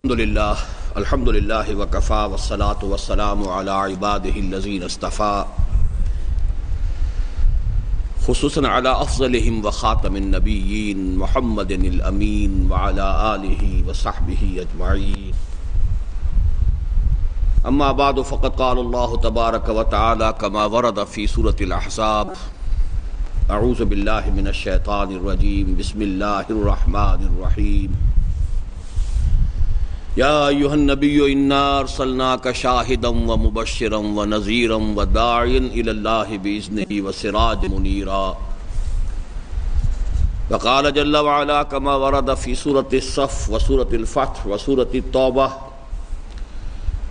الحمد للہ وکفا والصلاة والسلام علی عباده الذین اصطفى خصوصاً علی افضلهم وخاتم النبیین محمد الامین وعلی آلہ وصحبہ اجمعین اما بعد فقد قال اللہ تبارک وتعالی کما ورد فی سورة الاحزاب اعوذ باللہ من الشیطان الرجیم بسم اللہ الرحمن الرحیم یا ایھا النبی انا ارسلناک شاہدا ومبشرا ونذیرا وداعیا الی اللہ باذنہ وسراجا منیرا وقال جل وعلا کما ورد فی سورة الصف وسورة الفتح وسورة التوبہ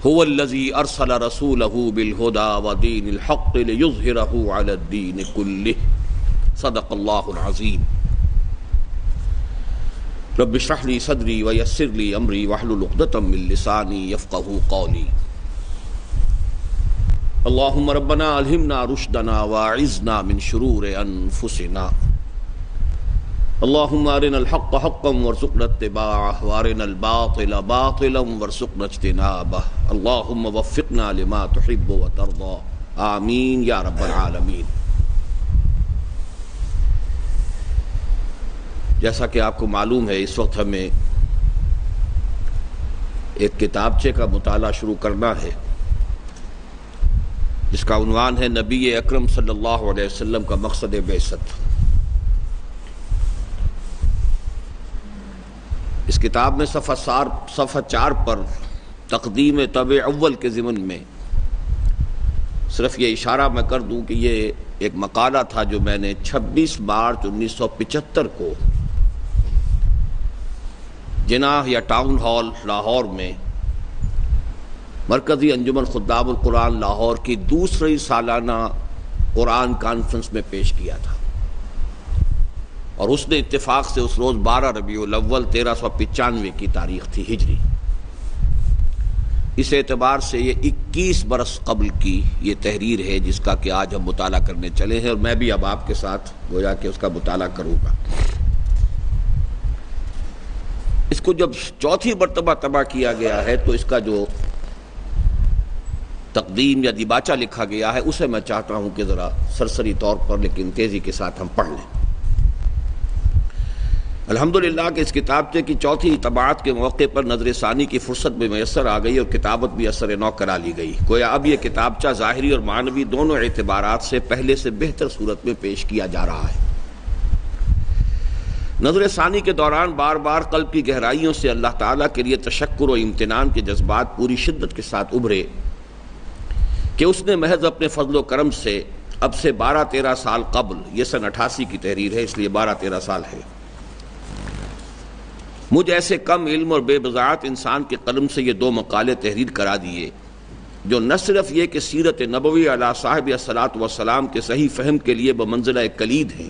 هو الذی ارسل رسولہ بالہدی ودین الحق لیظہرہ علی الدین کلہ صدق اللہ العظیم رب اشرح لي صدري ويسر لي امري واحلل عقدة من لساني يفقهوا قولي اللهم ربنا الهمنا رشدنا واعذنا من شرور انفسنا اللهم ارنا الحق حقا وارزقنا اتباعه وارنا الباطل باطلا وارزقنا اجتنابه اللهم وفقنا لما تحب وترضى آمين يا رب العالمين۔ جیسا کہ آپ کو معلوم ہے اس وقت ہمیں ایک کتابچے کا مطالعہ شروع کرنا ہے جس کا عنوان ہے نبی اکرم صلی اللہ علیہ وسلم کا مقصد بعثت۔ اس کتاب میں صفحہ 4 پر تقدیم طبع اول کے ضمن میں صرف یہ اشارہ میں کر دوں کہ یہ ایک مقالہ تھا جو میں نے 26 مارچ 1975 کو جناح یا ٹاؤن ہال لاہور میں مرکزی انجمن خدام القرآن لاہور کی دوسری سالانہ قرآن کانفرنس میں پیش کیا تھا، اور اس نے اتفاق سے اس روز 12 ربیع الاول 1395 کی تاریخ تھی ہجری۔ اس اعتبار سے یہ 21 برس قبل کی یہ تحریر ہے جس کا کہ آج ہم مطالعہ کرنے چلے ہیں، اور میں بھی اب آپ کے ساتھ گویا کہ اس کا مطالعہ کروں گا۔ اس کو جب چوتھی مرتبہ طبع کیا گیا ہے تو اس کا جو تقدیم یا دیباچہ لکھا گیا ہے اسے میں چاہتا ہوں کہ ذرا سرسری طور پر لیکن تیزی کے ساتھ ہم پڑھ لیں۔ الحمدللہ کہ اس کتابچے کی چوتھی طباعت کے موقع پر نظر ثانی کی فرصت بھی میسر آ گئی اور کتابت بھی اثر نو کرا لی گئی، گویا اب یہ کتابچہ ظاہری اور معنوی دونوں اعتبارات سے پہلے سے بہتر صورت میں پیش کیا جا رہا ہے۔ نظر ثانی کے دوران بار بار قلب کی گہرائیوں سے اللہ تعالیٰ کے لیے تشکر و امتنان کے جذبات پوری شدت کے ساتھ ابھرے کہ اس نے محض اپنے فضل و کرم سے اب سے 12-13 سال قبل، یہ سن 88 کی تحریر ہے اس لیے 12-13 سال ہے، مجھ ایسے کم علم اور بے بضاعت انسان کے قلم سے یہ 2 مقالے تحریر کرا دیے جو نہ صرف یہ کہ سیرت نبوی علی صاحب الصلاۃ والسلام کے صحیح فہم کے لیے بمنزلہ کلید ہیں،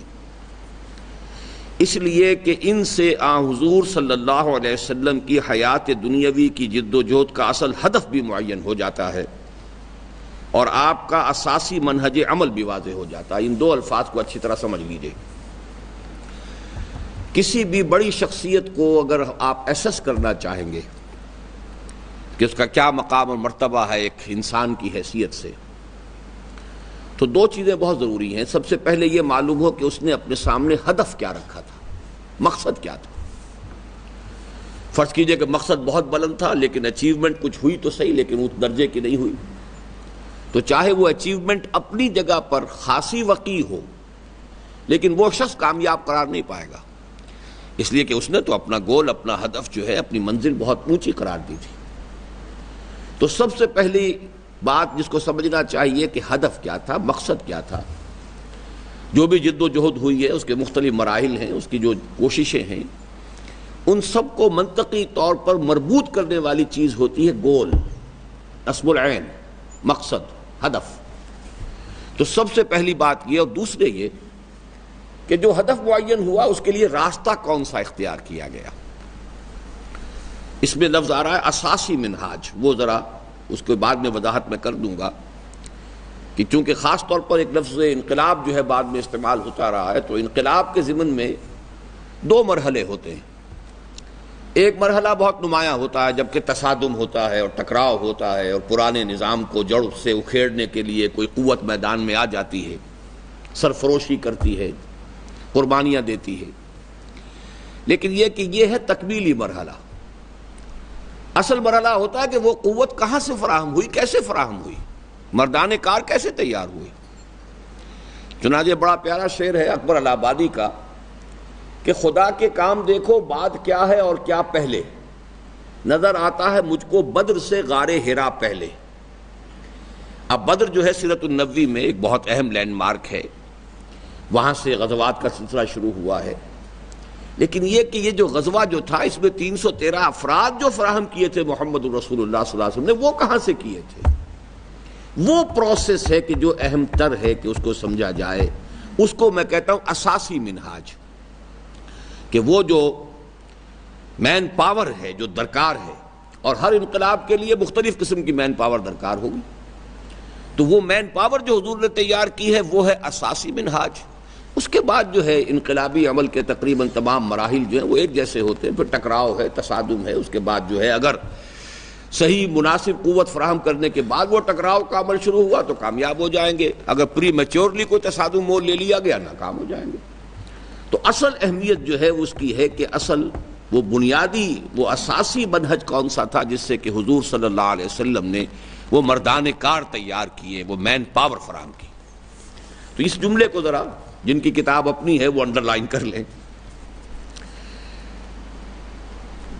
اس لیے کہ ان سے حضور صلی اللہ علیہ وسلم کی حیات دنیاوی کی جد و جہد کا اصل ہدف بھی معین ہو جاتا ہے اور آپ کا اساسی منہج عمل بھی واضح ہو جاتا ہے۔ ان 2 الفاظ کو اچھی طرح سمجھ لیجئے۔ کسی بھی بڑی شخصیت کو اگر آپ ایسس کرنا چاہیں گے کہ اس کا کیا مقام اور مرتبہ ہے ایک انسان کی حیثیت سے، تو 2 چیزیں بہت ضروری ہیں۔ سب سے پہلے یہ معلوم ہو کہ اس نے اپنے سامنے ہدف کیا رکھا تھا، مقصد کیا تھا۔ فرض کیجئے کہ مقصد بہت بلند تھا لیکن اچیومنٹ کچھ ہوئی تو صحیح لیکن اس درجے کی نہیں ہوئی، تو چاہے وہ اچیومنٹ اپنی جگہ پر خاصی وقیع ہو لیکن وہ شخص کامیاب قرار نہیں پائے گا، اس لیے کہ اس نے تو اپنا گول، اپنا ہدف جو ہے، اپنی منزل بہت اونچی قرار دی تھی۔ تو سب سے پہلی بات جس کو سمجھنا چاہیے کہ ہدف کیا تھا، مقصد کیا تھا۔ جو بھی جد و جہد ہوئی ہے اس کے مختلف مراحل ہیں، اس کی جو کوششیں ہیں، ان سب کو منطقی طور پر مربوط کرنے والی چیز ہوتی ہے گول، اسم العین، مقصد، ہدف۔ تو سب سے پہلی بات یہ، اور دوسرے یہ کہ جو ہدف معین ہوا اس کے لیے راستہ کون سا اختیار کیا گیا۔ اس میں لفظ آ رہا ہے اساسی منہاج، وہ ذرا اس کے بعد میں وضاحت میں کر دوں گا کہ چونکہ خاص طور پر ایک لفظ انقلاب جو ہے بعد میں استعمال ہوتا رہا ہے، تو انقلاب کے ضمن میں 2 مرحلے ہوتے ہیں۔ ایک مرحلہ بہت نمایاں ہوتا ہے جبکہ تصادم ہوتا ہے اور ٹکراؤ ہوتا ہے اور پرانے نظام کو جڑ سے اکھیڑنے کے لیے کوئی قوت میدان میں آ جاتی ہے، سرفروشی کرتی ہے، قربانیاں دیتی ہے۔ لیکن یہ ہے تکمیلی مرحلہ۔ اصل مرحلہ ہوتا ہے کہ وہ قوت کہاں سے فراہم ہوئی، کیسے فراہم ہوئی، مردان کار کیسے تیار ہوئے۔ چنانچہ بڑا پیارا شعر ہے اکبر الہ آبادی کا کہ خدا کے کام دیکھو بعد کیا ہے اور کیا پہلے، نظر آتا ہے مجھ کو بدر سے غار ہرا پہلے۔ اب بدر جو ہے سیرت النبوی میں ایک بہت اہم لینڈ مارک ہے، وہاں سے غزوات کا سلسلہ شروع ہوا ہے۔ لیکن یہ کہ یہ جو غزوہ جو تھا اس میں 313 افراد جو فراہم کیے تھے محمد رسول اللہ صلی اللہ علیہ وسلم نے، وہ کہاں سے کیے تھے؟ وہ پروسیس ہے کہ جو اہم تر ہے کہ اس کو سمجھا جائے، اس کو میں کہتا ہوں اساسی منہاج، کہ وہ جو مین پاور ہے جو درکار ہے، اور ہر انقلاب کے لیے مختلف قسم کی مین پاور درکار ہوگی، تو وہ مین پاور جو حضور نے تیار کی ہے وہ ہے اساسی منہاج۔ اس کے بعد جو ہے انقلابی عمل کے تقریباً تمام مراحل جو ہیں وہ ایک جیسے ہوتے ہیں، پھر ٹکراؤ ہے، تصادم ہے، اس کے بعد جو ہے اگر صحیح مناسب قوت فراہم کرنے کے بعد وہ ٹکراؤ کا عمل شروع ہوا تو کامیاب ہو جائیں گے، اگر پری میچورلی کوئی تصادم مول لے لیا گیا ناکام ہو جائیں گے۔ تو اصل اہمیت جو ہے اس کی ہے کہ اصل وہ بنیادی وہ اساسی منہج کون سا تھا جس سے کہ حضور صلی اللہ علیہ وسلم نے وہ مردان کار تیار کیے، وہ مین پاور فراہم کی۔ تو اس جملے کو ذرا جن کی کتاب اپنی ہے وہ انڈر لائن کر لیں،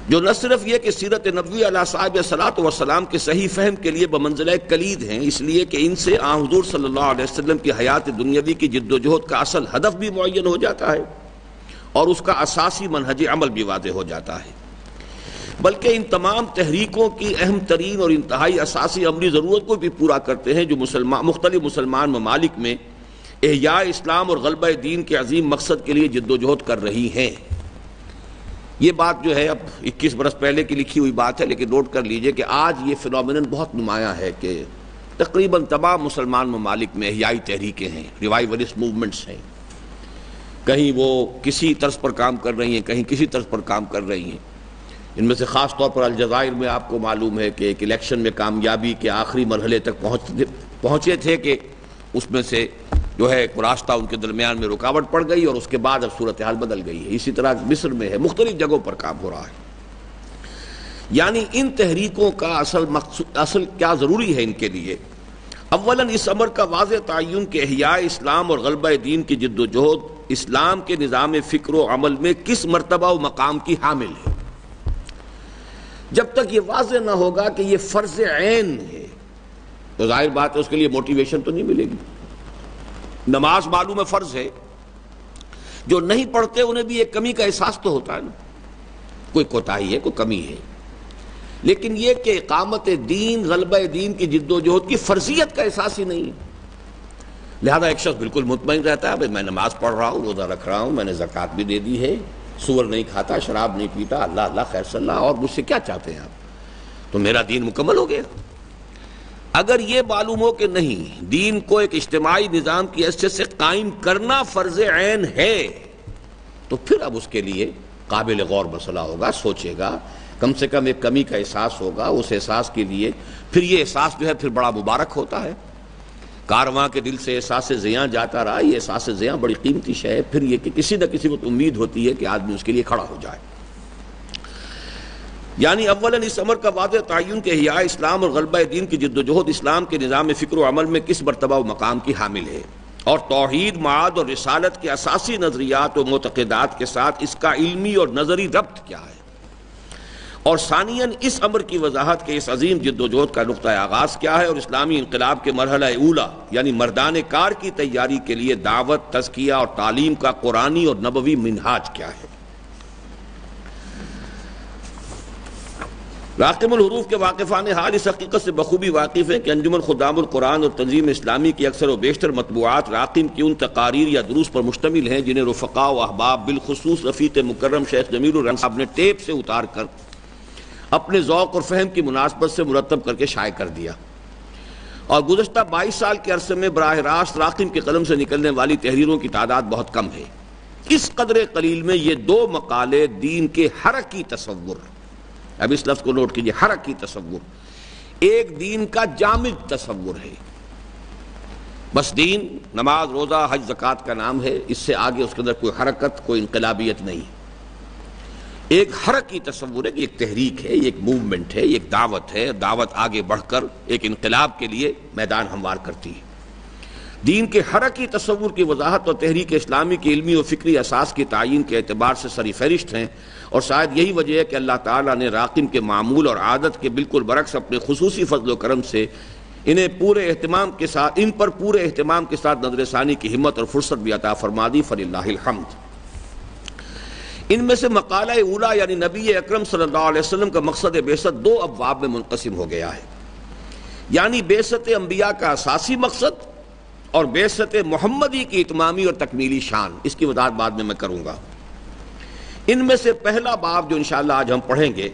جو نہ صرف یہ کہ سیرت نبوی علیہ صاحب صلاۃ وسلام کے صحیح فہم کے لیے بمنزلہ کلید ہیں، اس لیے کہ ان سے آن حضور صلی اللہ علیہ وسلم کی حیات دنیاوی کی جد و جہد کا اصل ہدف بھی معین ہو جاتا ہے اور اس کا اساسی منہج عمل بھی واضح ہو جاتا ہے، بلکہ ان تمام تحریکوں کی اہم ترین اور انتہائی اساسی عملی ضرورت کو بھی پورا کرتے ہیں جو مختلف مسلمان ممالک میں احیاء اسلام اور غلبہ دین کے عظیم مقصد کے لیے جد و جہد کر رہی ہیں۔ یہ بات جو ہے اب 21 برس پہلے کی لکھی ہوئی بات ہے، لیکن نوٹ کر لیجئے کہ آج یہ فینومینن بہت نمایاں ہے کہ تقریباً تمام مسلمان ممالک میں احیائی تحریکیں ہیں، ریوائولسٹ موومنٹس ہیں، کہیں وہ کسی طرز پر کام کر رہی ہیں، کہیں کسی طرز پر کام کر رہی ہیں۔ ان میں سے خاص طور پر الجزائر میں آپ کو معلوم ہے کہ ایک الیکشن میں کامیابی کے آخری مرحلے تک پہنچے تھے کہ اس میں سے جو ہے ایک راستہ ان کے درمیان میں رکاوٹ پڑ گئی اور اس کے بعد اب صورتحال بدل گئی ہے۔ اسی طرح مصر میں ہے، مختلف جگہوں پر کام ہو رہا ہے۔ یعنی ان تحریکوں کا اصل کیا ضروری ہے ان کے لیے؟ اولاً اس امر کا واضح تعین کہ احیاء اسلام اور غلبہ دین کی جد و جہد اسلام کے نظام فکر و عمل میں کس مرتبہ و مقام کی حامل ہے۔ جب تک یہ واضح نہ ہوگا کہ یہ فرض عین ہے تو ظاہر بات ہے اس کے لیے موٹیویشن تو نہیں ملے گی۔ نماز معلوم ہے فرض ہے، جو نہیں پڑھتے انہیں بھی ایک کمی کا احساس تو ہوتا ہے نا، کوئی کوتاہی ہے، کوئی کمی ہے، لیکن یہ کہ اقامت دین غلبہ دین کی جد و جہد کی فرضیت کا احساس ہی نہیں ہے۔ لہذا ایک شخص بالکل مطمئن رہتا ہے بھائی میں نماز پڑھ رہا ہوں، روزہ رکھ رہا ہوں، میں نے زکوٰۃ بھی دے دی ہے، سور نہیں کھاتا، شراب نہیں پیتا، اللہ اللہ خیر صلی اللہ، اور مجھ سے کیا چاہتے ہیں آپ؟ تو میرا دین مکمل ہو گیا۔ اگر یہ معلوم ہو کہ نہیں، دین کو ایک اجتماعی نظام کی حیثیت سے قائم کرنا فرض عین ہے، تو پھر اب اس کے لیے قابل غور مسئلہ ہوگا، سوچے گا، کم سے کم ایک کمی کا احساس ہوگا۔ اس احساس کے لیے پھر یہ احساس جو ہے پھر بڑا مبارک ہوتا ہے۔ کارواں کے دل سے احساس زیاں جاتا رہا، یہ احساس زیاں بڑی قیمتی شے ہے، پھر یہ کہ کسی نہ کسی وقت امید ہوتی ہے کہ آدمی اس کے لیے کھڑا ہو جائے۔ یعنی اولاً اس امر کا واضح تعین کہ احیاء اسلام اور غلبہ دین کی جد و جہد اسلام کے نظام فکر و عمل میں کس مرتبہ و مقام کی حامل ہے، اور توحید، معاد اور رسالت کے اساسی نظریات و معتقدات کے ساتھ اس کا علمی اور نظری ربط کیا ہے، اور ثانیاً اس امر کی وضاحت کہ اس عظیم جد و جہد کا نقطہ آغاز کیا ہے اور اسلامی انقلاب کے مرحلہ اولا یعنی مردان کار کی تیاری کے لیے دعوت، تزکیہ اور تعلیم کا قرآنی اور نبوی منہاج کیا ہے۔ راقم الحروف کے واقفان حال اس حقیقت سے بخوبی واقف ہیں کہ انجمن خدام القرآن اور تنظیم اسلامی کی اکثر و بیشتر مطبوعات راقم کی ان تقاریر یا دروس پر مشتمل ہیں جنہیں رفقاء و احباب بالخصوص رفیق مکرم شیخ جمیل الرحمن صاحب نے ٹیپ سے اتار کر اپنے ذوق اور فہم کی مناسبت سے مرتب کر کے شائع کر دیا، اور گزشتہ 22 سال کے عرصے میں براہ راست راقم کے قلم سے نکلنے والی تحریروں کی تعداد بہت کم ہے۔ اس قدر قلیل میں یہ دو مقالے دین کے حرکی تصور، اب اس لفظ کو نوٹ کیجئے، حرکی تصور، ایک دین کا جامد تصور ہے، بس دین نماز روزہ حج زکوٰۃ کا نام ہے، اس سے آگے اس کے اندر کوئی حرکت کوئی انقلابیت نہیں۔ ایک حرکی تصور ہے کہ ایک تحریک ہے، ایک موومنٹ ہے، ایک دعوت ہے، دعوت آگے بڑھ کر ایک انقلاب کے لیے میدان ہموار کرتی ہے۔ دین کے حرکی تصور کی وضاحت اور تحریک اسلامی کی علمی و فکری اساس کی تعین کے اعتبار سے سری فہرست ہیں، اور شاید یہی وجہ ہے کہ اللہ تعالیٰ نے راقم کے معمول اور عادت کے بالکل برعکس اپنے خصوصی فضل و کرم سے ان پر پورے اہتمام کے ساتھ نظر ثانی کی ہمت اور فرصت بھی عطا فرما دی، فللہ الحمد۔ ان میں سے مقالہ اولا یعنی نبی اکرم صلی اللہ علیہ وسلم کا مقصد بعثت دو ابواب میں منقسم ہو گیا ہے، یعنی بعثت انبیاء کا اساسی مقصد اور بعثت محمدی کی اتمامی اور تکمیلی شان، اس کی وضاحت بعد میں کروں گا۔ ان میں سے پہلا باب جو انشاءاللہ آج ہم پڑھیں گے،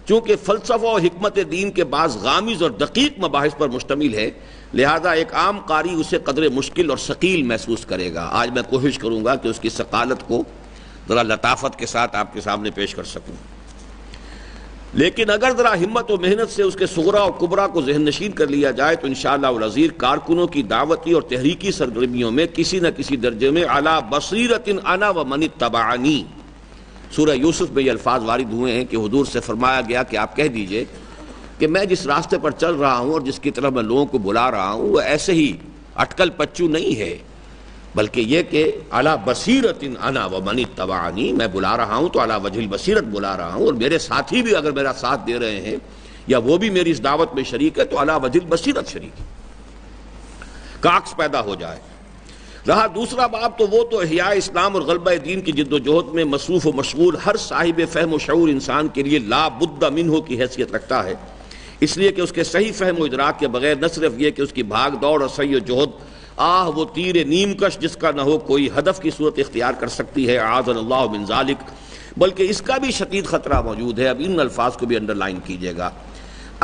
چونکہ فلسفہ و حکمت دین کے بعض غامض اور دقیق مباحث پر مشتمل ہے، لہذا ایک عام قاری اسے قدر مشکل اور ثقیل محسوس کرے گا۔ آج میں کوشش کروں گا کہ اس کی ثقالت کو ذرا لطافت کے ساتھ آپ کے سامنے پیش کر سکوں، لیکن اگر ذرا ہمت و محنت سے اس کے صغرا و کبرا کو ذہن نشین کر لیا جائے تو انشاءاللہ العزیز کارکنوں کی دعوتی اور تحریکی سرگرمیوں میں کسی نہ کسی درجے میں علی بصیرۃ انا و من اتبعنی، سورہ یوسف میں یہ الفاظ وارد ہوئے ہیں کہ حضور سے فرمایا گیا کہ آپ کہہ دیجئے کہ میں جس راستے پر چل رہا ہوں اور جس کی طرف میں لوگوں کو بلا رہا ہوں وہ ایسے ہی اٹکل پچو نہیں ہے، بلکہ یہ کہ علی بصیرۃ انا و من اتبعنی، میں بلا رہا ہوں تو علی وجہ البصیرت بلا رہا ہوں، اور میرے ساتھی بھی اگر میرا ساتھ دے رہے ہیں یا وہ بھی میری اس دعوت میں شریک ہے تو علی وجہ البصیرت شریک ہے، کا عکس پیدا ہو جائے۔ رہا دوسرا باب تو وہ تو احیاء اسلام اور غلبہ دین کی جد و جہد میں مصروف و مشغول ہر صاحب فہم و شعور انسان کے لیے لا بد منہ کی حیثیت رکھتا ہے، اس لیے کہ اس کے صحیح فہم و ادراک کے بغیر نہ صرف یہ کہ اس کی بھاگ دوڑ اور سعی و جہد وہ تیر نیم کش جس کا نہ ہو کوئی ہدف کی صورت اختیار کر سکتی ہے، اعاذنا اللہ من ذالک، بلکہ اس کا بھی شدید خطرہ موجود ہے۔ اب ان الفاظ کو بھی انڈر لائن کیجئے گا،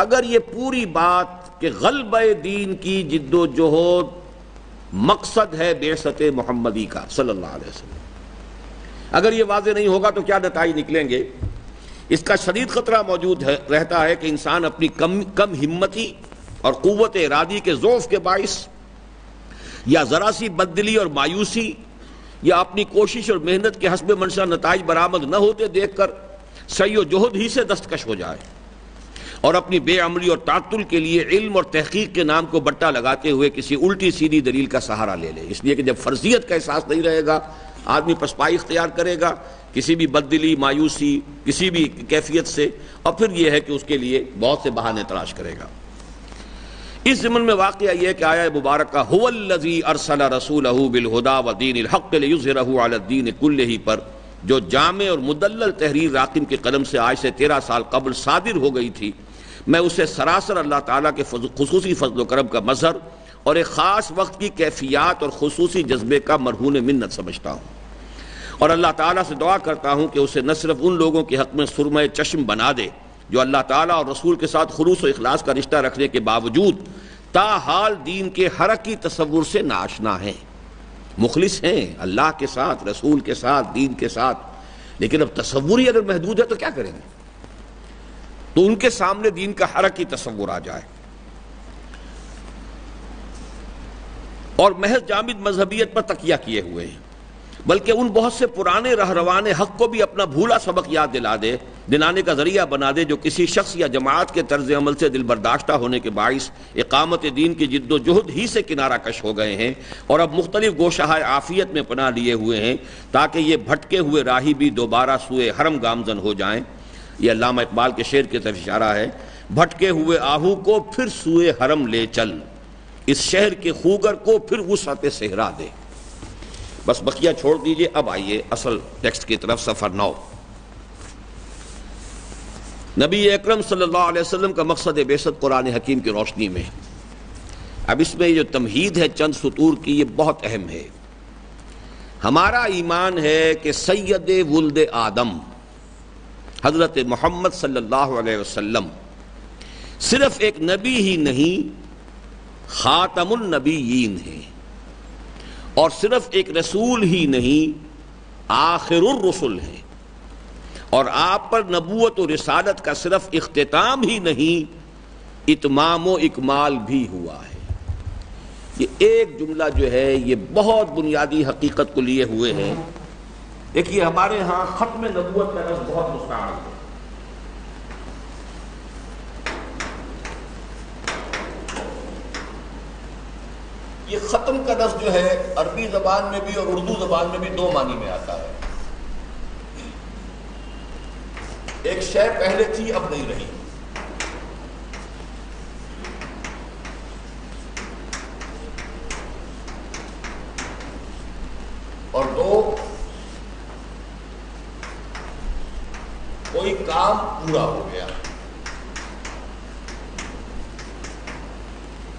اگر یہ پوری بات کہ غلبہ دین کی جد و جہد مقصد ہے بعثت محمدی کا صلی اللہ علیہ وسلم، اگر یہ واضح نہیں ہوگا تو کیا نتائج نکلیں گے؟ اس کا شدید خطرہ موجود رہتا ہے کہ انسان اپنی کم ہمتی اور قوت ارادی کے ضعف کے باعث یا ذرا سی بددلی اور مایوسی یا اپنی کوشش اور محنت کے حسب منشا نتائج برآمد نہ ہوتے دیکھ کر سعی و جہد ہی سے دستکش ہو جائے اور اپنی بے عملی اور تعطل کے لیے علم اور تحقیق کے نام کو بٹا لگاتے ہوئے کسی الٹی سیدھی دلیل کا سہارا لے لے، اس لیے کہ جب فرضیت کا احساس نہیں رہے گا آدمی پسپائی اختیار کرے گا کسی بھی بددلی مایوسی کسی بھی کیفیت سے، اور پھر یہ ہے کہ اس کے لیے بہت سے بہانے تلاش کرے گا۔ اس ضمن میں واقعہ یہ کہ آیہ مبارکہ هو الذی ارسل رسولہ بالہدی ودین الحق لیظہرہ علی الدین کلہ پر جو جامع اور مدلل تحریر راقم کے قلم سے آج سے 13 سال قبل صادر ہو گئی تھی، میں اسے سراسر اللہ تعالیٰ کے خصوصی فضل و کرم کا مظہر اور ایک خاص وقت کی کیفیات اور خصوصی جذبے کا مرہون منت سمجھتا ہوں، اور اللہ تعالیٰ سے دعا کرتا ہوں کہ اسے نہ صرف ان لوگوں کے حق میں سرمہ چشم بنا دے جو اللہ تعالیٰ اور رسول کے ساتھ خلوص و اخلاص کا رشتہ رکھنے کے باوجود تاحال دین کے حرکی تصور سے ناآشنا ہیں، مخلص ہیں اللہ کے ساتھ رسول کے ساتھ دین کے ساتھ، لیکن اب تصور ہی اگر محدود ہے تو کیا کریں گے؟ تو ان کے سامنے دین کا حرکی تصور آ جائے اور محض جامد مذہبیت پر تکیہ کیے ہوئے ہیں، بلکہ ان بہت سے پرانے رہروان حق کو بھی اپنا بھولا سبق یاد دلانے کا ذریعہ بنا دے جو کسی شخص یا جماعت کے طرز عمل سے دل برداشتہ ہونے کے باعث اقامت دین کی جد و جہد ہی سے کنارہ کش ہو گئے ہیں اور اب مختلف گوشہائے عافیت میں پناہ لیے ہوئے ہیں تاکہ یہ بھٹکے ہوئے راہی بھی دوبارہ سوئے حرم گامزن ہو جائیں۔ یہ علامہ اقبال کے شعر کی طرف اشارہ ہے، بھٹکے ہوئے آہو کو پھر سوئے حرم لے چل، اس شہر کے خوگر کو پھر وسعت صحرا دے۔ بس بقیہ چھوڑ دیجئے، اب آئیے اصل ٹیکسٹ کی طرف، صفحہ 9۔ نبی اکرم صلی اللہ علیہ وسلم کا مقصد بعثت قرآن حکیم کی روشنی میں، اب اس میں جو تمہید ہے چند سطور کی یہ بہت اہم ہے۔ ہمارا ایمان ہے کہ سید ولد آدم حضرت محمد صلی اللہ علیہ وسلم صرف ایک نبی ہی نہیں خاتم النبیین ہیں، اور صرف ایک رسول ہی نہیں آخر الرسل ہیں، اور آپ پر نبوت و رسالت کا صرف اختتام ہی نہیں، اتمام و اکمال بھی ہوا ہے۔ یہ ایک جملہ جو ہے یہ بہت بنیادی حقیقت کو لیے ہوئے ہے۔ دیکھیے ہمارے ہاں ختم نبوت کا لفظ بہت مستعمل ہے۔ یہ ختم کا لفظ جو ہے عربی زبان میں بھی اور اردو زبان میں بھی دو معنی میں آتا ہے۔ ایک شے پہلے تھی اب نہیں رہی، اور دو کوئی کام پورا ہو گیا۔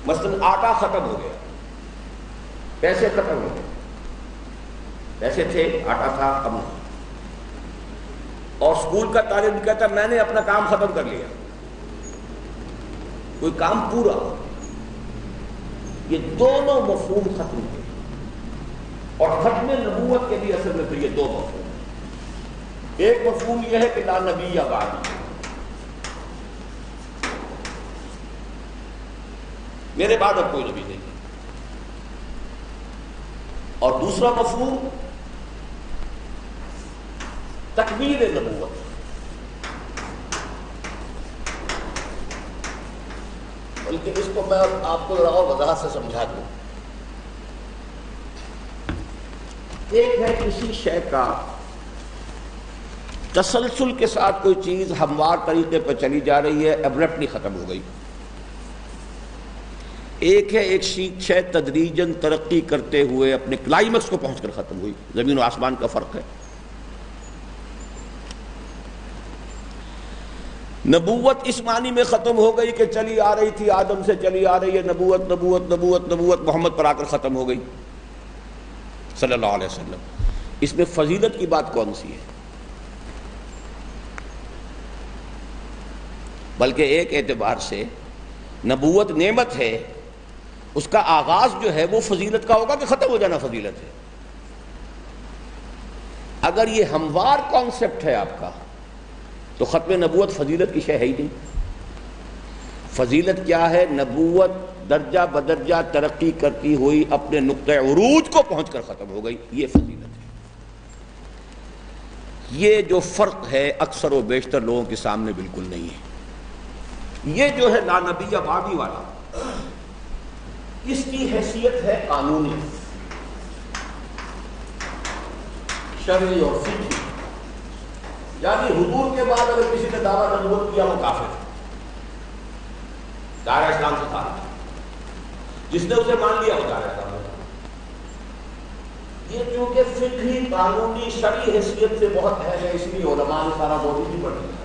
مثلاً آٹا ختم ہو گیا، پیسے ختم ہو گئے، پیسے تھے آٹا تھا اب نہیں، اور اسکول کا طالب کہتا میں نے اپنا کام ختم کر لیا، کوئی کام پورا ہو۔ یہ دونوں مفہوم ختم ہوئے، اور ختم نبوت کے لیے اصل میں تو یہ دو مفہوم۔ ایک مفہوم یہ ہے کہ لا نبی بعدی، میرے بعد اب کوئی نبی نہیں، اور دوسرا مفہوم تکمیل نبوت۔ بلکہ اس کو میں آپ کو ذرا اور وضاحت سے سمجھا دوں۔ ایک ہے کسی شے کا تسلسل کے ساتھ کوئی چیز ہموار طریقے پر چلی جا رہی ہے، ابرپٹلی ختم ہو گئی۔ ایک ہے ایک شے تدریجاً ترقی کرتے ہوئے اپنے کلائمیکس کو پہنچ کر ختم ہوئی۔ زمین و آسمان کا فرق ہے۔ نبوت اس معنی میں ختم ہو گئی کہ چلی آ رہی تھی، آدم سے چلی آ رہی ہے نبوت نبوت نبوت نبوت، محمد پر آ کر ختم ہو گئی صلی اللہ علیہ وسلم۔ اس میں فضیلت کی بات کون سی ہے؟ بلکہ ایک اعتبار سے نبوت نعمت ہے، اس کا آغاز جو ہے وہ فضیلت کا ہوگا کہ ختم ہو جانا فضیلت ہے؟ اگر یہ ہموار کانسیپٹ ہے آپ کا تو ختم نبوت فضیلت کی شے ہے ہی نہیں۔ فضیلت کیا ہے؟ نبوت درجہ بدرجہ ترقی کرتی ہوئی اپنے نقطہ عروج کو پہنچ کر ختم ہو گئی، یہ فضیلت ہے۔ یہ جو فرق ہے اکثر و بیشتر لوگوں کے سامنے بالکل نہیں ہے۔ یہ جو ہے لا نبی بعدی والا، اس کی حیثیت ہے قانونی، شرعی اور فقہی۔ یعنی حضور کے بعد اگر کسی نے دعویٰ نبوت کیا وہ کافر ہے، دائرہ اسلام سے خارج۔ جس نے اسے مان لیا وہ دائرہ اسلام سے خارج۔ یہ چونکہ فقہی قانونی شرعی حیثیت سے بہت اہم ہے، اس لیے علماء نے سارا موضوع نہیں پڑھ لیا،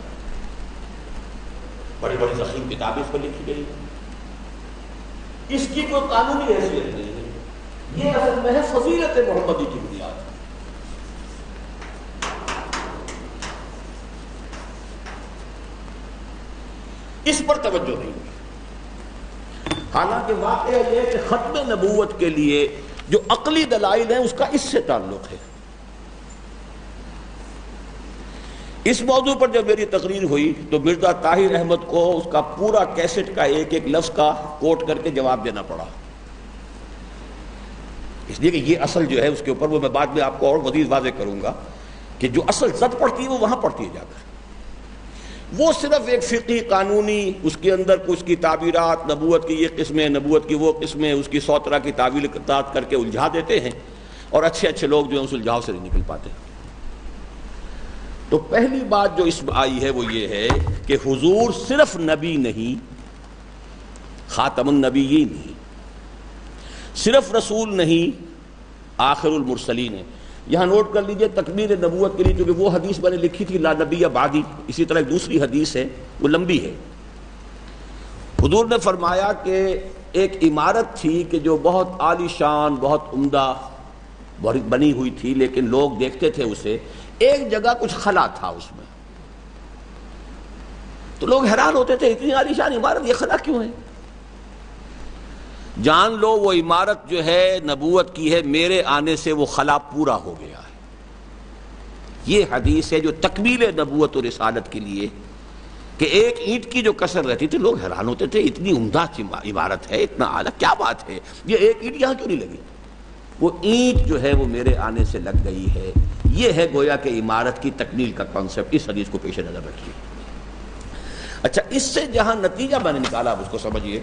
بڑی بڑی ضخیم کتابیں اس پر لکھی گئی۔ اس کی کوئی قانونی حیثیت نہیں ہے، یہ اصل میں ہے فضیلت محمدی کی بنیاد۔ اس پر توجہ نہیں ہوئی۔ حالانکہ واقعہ یہ ہے کہ ختم نبوت کے لیے جو عقلی دلائل ہیں اس کا اس سے تعلق ہے۔ اس موضوع پر جب میری تقریر ہوئی تو مرزا طاہر احمد کو اس کا پورا کیسٹ کا ایک ایک لفظ کا کوٹ کر کے جواب دینا پڑا، اس لیے کہ یہ اصل جو ہے اس کے اوپر وہ میں بعد میں آپ کو اور مزید واضح کروں گا کہ جو اصل زد پڑتی ہے وہ وہاں پڑتی ہے جا کر۔ وہ صرف ایک فقہی قانونی، اس کے اندر کچھ کی تعبیرات، نبوت کی یہ قسمیں، نبوت کی وہ قسمیں، اس کی 100 طرح کی تعویل کر کے الجھا دیتے ہیں، اور اچھے اچھے لوگ جو ہیں اس الجھاؤ سے نہیں نکل پاتے۔ تو پہلی بات جو اس میں آئی ہے وہ یہ ہے کہ حضور صرف نبی نہیں، خاتم النبیین نہیں، صرف رسول نہیں، آخر المرسلین ہے۔ یہاں نوٹ کر لیجئے تکمیل نبوت کے لیے، کیونکہ وہ حدیث میں نے لکھی تھی لا نبی بعدی، اسی طرح ایک دوسری حدیث ہے وہ لمبی ہے۔ حضور نے فرمایا کہ ایک عمارت تھی کہ جو بہت عالی شان، بہت عمدہ بنی ہوئی تھی، لیکن لوگ دیکھتے تھے اسے، ایک جگہ کچھ خلا تھا اس میں، تو لوگ حیران ہوتے تھے اتنی عالی شان عمارت یہ خلا کیوں ہے؟ جان لو وہ عمارت جو ہے نبوت کی ہے، میرے آنے سے وہ خلا پورا ہو گیا ہے۔ یہ حدیث ہے جو تکمیل نبوت و رسالت کے لیے، کہ ایک اینٹ کی جو کسر رہتی تھی لوگ حیران ہوتے تھے، اتنی عمدہ عمارت ہے، اتنا اعلیٰ، کیا بات ہے، یہ ایک اینٹ یہاں کیوں نہیں لگی؟ وہ اینٹ جو ہے وہ میرے آنے سے لگ گئی ہے۔ یہ ہے گویا کہ عمارت کی تکمیل کا کانسیپٹ، اس حدیث کو پیش نظر رکھیے۔ اچھا، اس سے جہاں نتیجہ میں نے نکالا آپ اس کو سمجھیے۔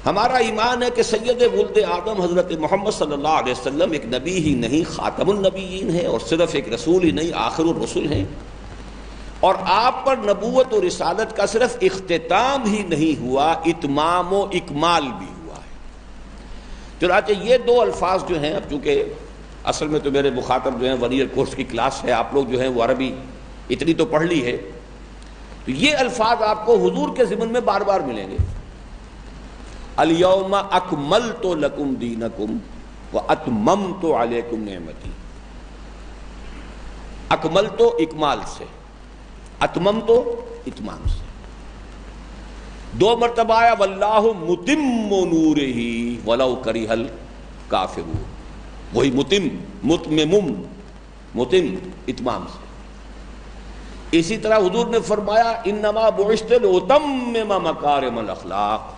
ہمارا ایمان ہے کہ سید ولد آدم حضرت محمد صلی اللہ علیہ وسلم ایک نبی ہی نہیں، خاتم النبیین ہے، اور صرف ایک رسول ہی نہیں، آخر الرسل ہیں، اور آپ پر نبوت و رسالت کا صرف اختتام ہی نہیں ہوا، اتمام و اکمال بھی ہوا ہے۔ چنانچہ یہ دو الفاظ جو ہیں، اب چونکہ اصل میں تو میرے مخاطب جو ہیں ون ایئر کورس کی کلاس ہے، آپ لوگ جو ہیں وہ عربی اتنی تو پڑھ لی ہے، تو یہ الفاظ آپ کو حضور کے ضمن میں بار بار ملیں گے۔ الیوم اکملت لکم دینکم واتممت علیکم نعمتی۔ اکملت اکمال سے، اتممت اتمام سے، دو مرتبہ آیا واللہ متم نورہ ولو کرہ الکافرون، وہی متم، متمم، متم اتمام سے۔ اسی طرح حضور نے فرمایا انما بعثت لاتمم مکارم الاخلاق،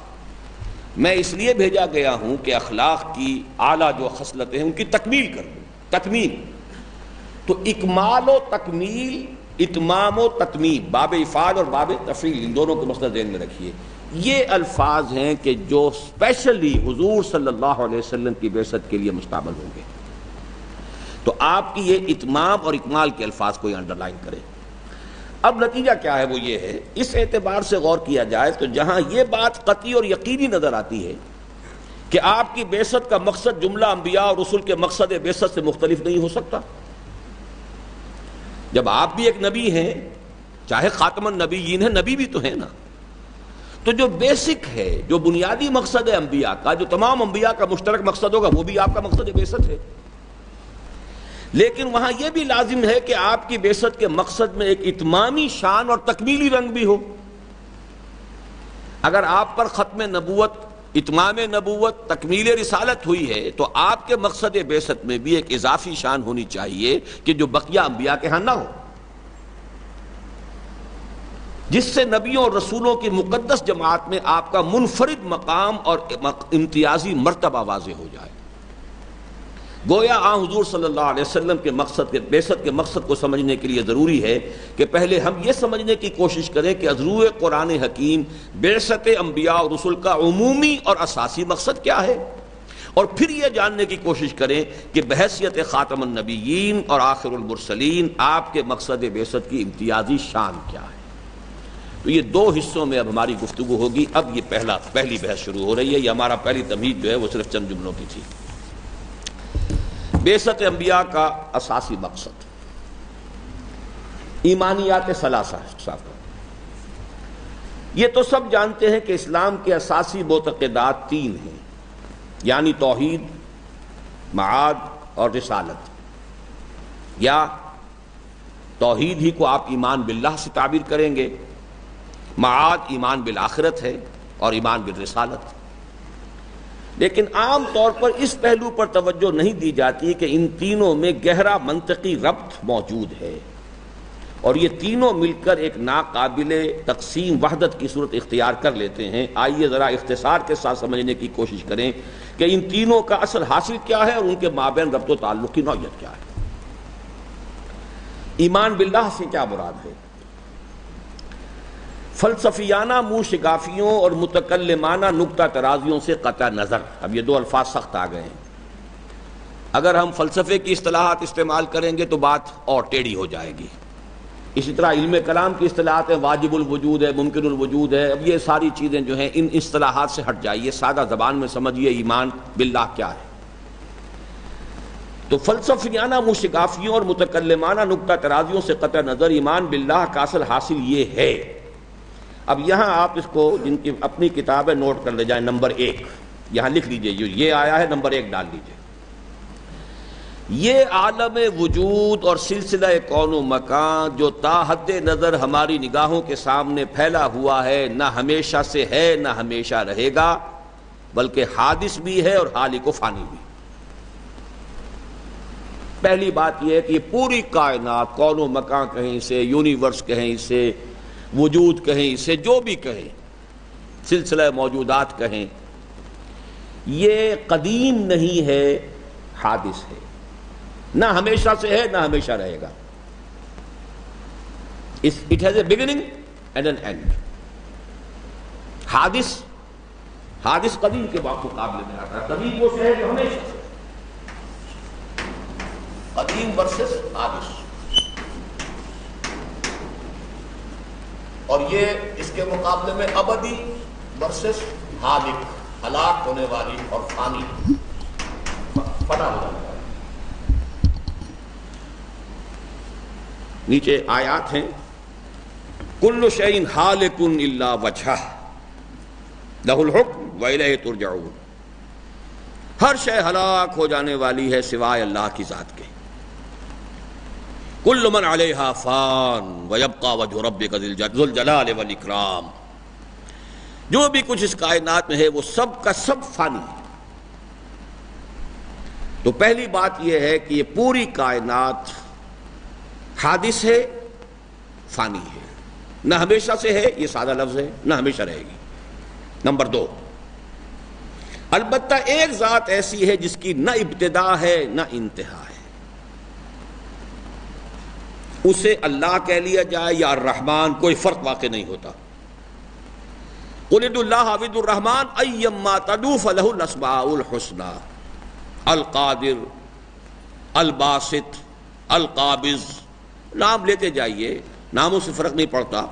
میں اس لیے بھیجا گیا ہوں کہ اخلاق کی اعلیٰ جو خصلتیں ہیں ان کی تکمیل کر دوں۔ تکمیل تو اکمال و تکمیل، اتمام و تتمیم، باب افعال اور باب تفعیل، ان دونوں کو مسئلہ ذہن میں رکھیے۔ یہ الفاظ ہیں کہ جو اسپیشلی حضور صلی اللہ علیہ وسلم کی بعثت کے لیے مستعمل ہوں گے۔ تو آپ کی یہ اتمام اور اکمال کے الفاظ کو یہ انڈر لائن کریں۔ اب نتیجہ کیا ہے وہ یہ ہے، اس اعتبار سے غور کیا جائے تو جہاں یہ بات قطعی اور یقینی نظر آتی ہے کہ آپ کی بعثت کا مقصد جملہ انبیاء اور رسل کے مقصد بعثت سے مختلف نہیں ہو سکتا۔ جب آپ بھی ایک نبی ہیں، چاہے خاتم النبیین ہیں، نبی بھی تو ہیں نا، تو جو بیسک ہے، جو بنیادی مقصد ہے انبیاء کا، جو تمام انبیاء کا مشترک مقصد ہوگا، وہ بھی آپ کا مقصد بعثت ہے۔ لیکن وہاں یہ بھی لازم ہے کہ آپ کی بعثت کے مقصد میں ایک اتمامی شان اور تکمیلی رنگ بھی ہو۔ اگر آپ پر ختم نبوت، اتمام نبوت، تکمیل رسالت ہوئی ہے تو آپ کے مقصد بعثت میں بھی ایک اضافی شان ہونی چاہیے کہ جو بقیہ انبیاء کے ہاں نہ ہو، جس سے نبیوں اور رسولوں کی مقدس جماعت میں آپ کا منفرد مقام اور امتیازی مرتبہ واضح ہو جائے۔ گویا حضور صلی اللہ علیہ وسلم کے مقصد کے بعثت کے مقصد کو سمجھنے کے لیے ضروری ہے کہ پہلے ہم یہ سمجھنے کی کوشش کریں کہ از روئے قرآن حکیم بعثت انبیاء اور رسل کا عمومی اور اساسی مقصد کیا ہے، اور پھر یہ جاننے کی کوشش کریں کہ بحیثیت خاتم النبیین اور آخر المرسلین آپ کے مقصد بعثت کی امتیازی شان کیا ہے۔ تو یہ دو حصوں میں اب ہماری گفتگو ہوگی۔ اب یہ پہلی بحث شروع ہو رہی ہے۔ یہ ہمارا پہلی تمہید جو ہے وہ صرف چند جملوں کی تھی۔ بعثت انبیاء کا اساسی مقصد، ایمانیات ثلاثہ صاف۔ یہ تو سب جانتے ہیں کہ اسلام کے اساسی معتقدات تین ہیں، یعنی توحید، معاد اور رسالت، یا توحید ہی کو آپ ایمان باللہ سے تعبیر کریں گے، معاد ایمان بالآخرت ہے، اور ایمان بالرسالت۔ لیکن عام طور پر اس پہلو پر توجہ نہیں دی جاتی کہ ان تینوں میں گہرا منطقی ربط موجود ہے، اور یہ تینوں مل کر ایک ناقابل تقسیم وحدت کی صورت اختیار کر لیتے ہیں۔ آئیے ذرا اختصار کے ساتھ سمجھنے کی کوشش کریں کہ ان تینوں کا اصل حاصل کیا ہے اور ان کے مابین ربط و تعلق کی نوعیت کیا ہے۔ ایمان باللہ سے کیا مراد ہے؟ فلسفیانہ منہ شگافیوں اور متکلمانہ نکتہ ترازیوں سے قطع نظر، اب یہ دو الفاظ سخت آ گئے ہیں، اگر ہم فلسفے کی اصطلاحات استعمال کریں گے تو بات اور ٹیڑھی ہو جائے گی۔ اسی طرح علم کلام کی اصطلاحات ہیں، واجب الوجود ہے، ممکن الوجود ہے، اب یہ ساری چیزیں جو ہیں ان اصطلاحات سے ہٹ جائیے، سادہ زبان میں سمجھیے ایمان باللہ کیا ہے۔ تو فلسفیانہ منہ شگافیوں اور متکلمانہ نکتہ ترازیوں سے قطع نظر ایمان باللہ کا اصل حاصل یہ ہے۔ اب یہاں آپ اس کو جن کی اپنی کتاب ہے نوٹ کر لے جائیں، نمبر 1 یہاں لکھ لیجئے، جو یہ آیا ہے نمبر 1 ڈال لیجئے۔ یہ عالم وجود اور سلسلہ کون و مکان جو تا حد نظر ہماری نگاہوں کے سامنے پھیلا ہوا ہے، نہ ہمیشہ سے ہے نہ ہمیشہ رہے گا، بلکہ حادث بھی ہے اور حالق و فانی بھی۔ پہلی بات یہ ہے کہ یہ پوری کائنات، کون و مکان کہیں اسے، یونیورس کہیں اسے، وجود کہیں اسے، جو بھی کہیں، سلسلہ موجودات کہیں، یہ قدیم نہیں ہے، حادث ہے، نہ ہمیشہ سے ہے نہ ہمیشہ رہے گا. It has a beginning and an end. حادث قدیم کے مقابلے میں آتا ہے. قدیم وہ ہے جو ہمیشہ سے، قدیم ورسس حادث. اور یہ اس کے مقابلے میں ابدی ورسس ہالک، ہلاک ہونے والی اور فانی، فنا ہو جانے والی. نیچے آیات ہیں، کل شیء ہالک الا وجہہ لہ الحکم والیہ ترجعون. ہر شے ہلاک ہو جانے والی ہے سوائے اللہ کی ذات کے. کل من علیہا فان ویبقی وجہ ربک ذو الجلال والاکرام. جو بھی کچھ اس کائنات میں ہے وہ سب کا سب فانی ہے. تو پہلی بات یہ ہے کہ یہ پوری کائنات حادث ہے، فانی ہے، نہ ہمیشہ سے ہے، یہ سادہ لفظ ہے، نہ ہمیشہ رہے گی. نمبر 2، البتہ ایک ذات ایسی ہے جس کی نہ ابتدا ہے نہ انتہا ہے. اسے اللہ کہہ لیا جائے یا الرحمن، کوئی فرق واقع نہیں ہوتا. قل ادعوا اللہ او ادعوا الرحمن ایما تدعوا فلہ الاسماء الحسنی. القادر، الباسط، القابض، نام لیتے جائیے، ناموں سے فرق نہیں پڑتا،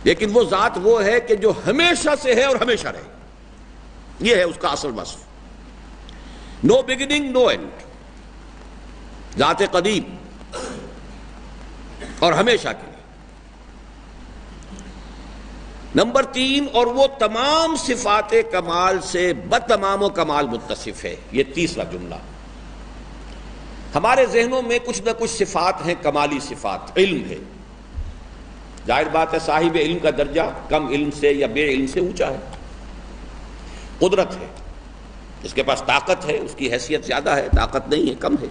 لیکن وہ ذات وہ ہے کہ جو ہمیشہ سے ہے اور ہمیشہ رہے. یہ ہے اس کا اصل وصف. نو بگننگ نو اینڈ، ذات قدیم اور ہمیشہ کے لیے. نمبر 3، اور وہ تمام صفات کمال سے بتمام و کمال متصف ہے. یہ تیسرا جملہ. ہمارے ذہنوں میں کچھ نہ کچھ صفات ہیں، کمالی صفات. علم ہے، ظاہر بات ہے صاحب علم کا درجہ کم علم سے یا بے علم سے اونچا ہے. قدرت ہے، اس کے پاس طاقت ہے، اس کی حیثیت زیادہ ہے، طاقت نہیں ہے، کم ہے.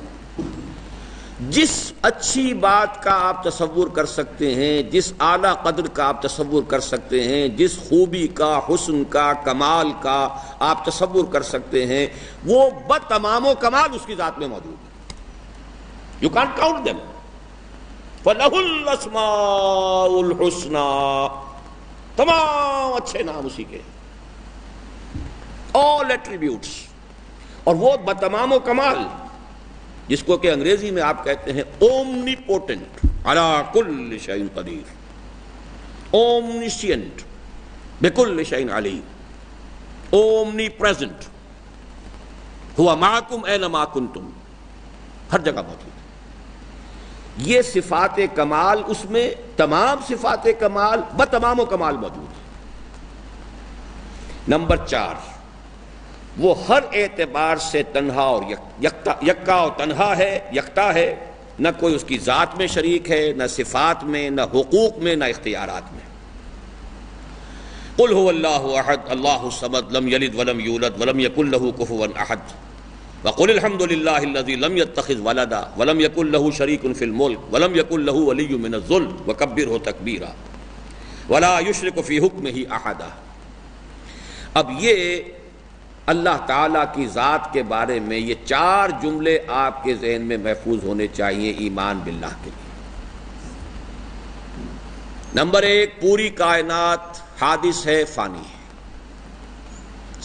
جس اچھی بات کا آپ تصور کر سکتے ہیں، جس اعلیٰ قدر کا آپ تصور کر سکتے ہیں، جس خوبی کا، حسن کا، کمال کا آپ تصور کر سکتے ہیں، وہ بتمام و کمال اس کی ذات میں موجود ہے. You can't count them. فَلَهُ الْأَسْمَاءُ الْحُسْنَى، تمام اچھے نام اسی کے، all attributes. اور وہ بتمام و کمال، جس کو کہ انگریزی میں آپ کہتے ہیں omnipotent، عَلَى كُلِّ شَيْءٍ قَدِيرٌ، omniscient، بِكُلِّ شَيْءٍ عَلِيمٌ، omnipresent، هُوَ مَعَكُمْ أَيْنَمَا كُنْتُمْ، ہر جگہ موجود. یہ صفات کمال، اس میں تمام صفات کمال بتمام و کمال موجود ہے. نمبر 4، وہ ہر اعتبار سے تنہا اور یکتا اور تنہا ہے، یکتا ہے. نہ کوئی اس کی ذات میں شریک ہے، نہ صفات میں، نہ حقوق میں، نہ اختیارات میں. قل هو اللہ احد اللہ الصمد لم یلد ولم یولد ولم یکن له کفوا احد. وقل الحمد للہ الذی لم یتخذ ولدا ولم یکن له شریک فی الملک ولم یکن له ولی من الذل وکبرہ تکبیرا ولا یشرک فی حکمہ احدا. اب یہ اللہ تعالیٰ کی ذات کے بارے میں یہ 4 جملے آپ کے ذہن میں محفوظ ہونے چاہیے ایمان باللہ کے لیے. نمبر 1، پوری کائنات حادث ہے، فانی ہے.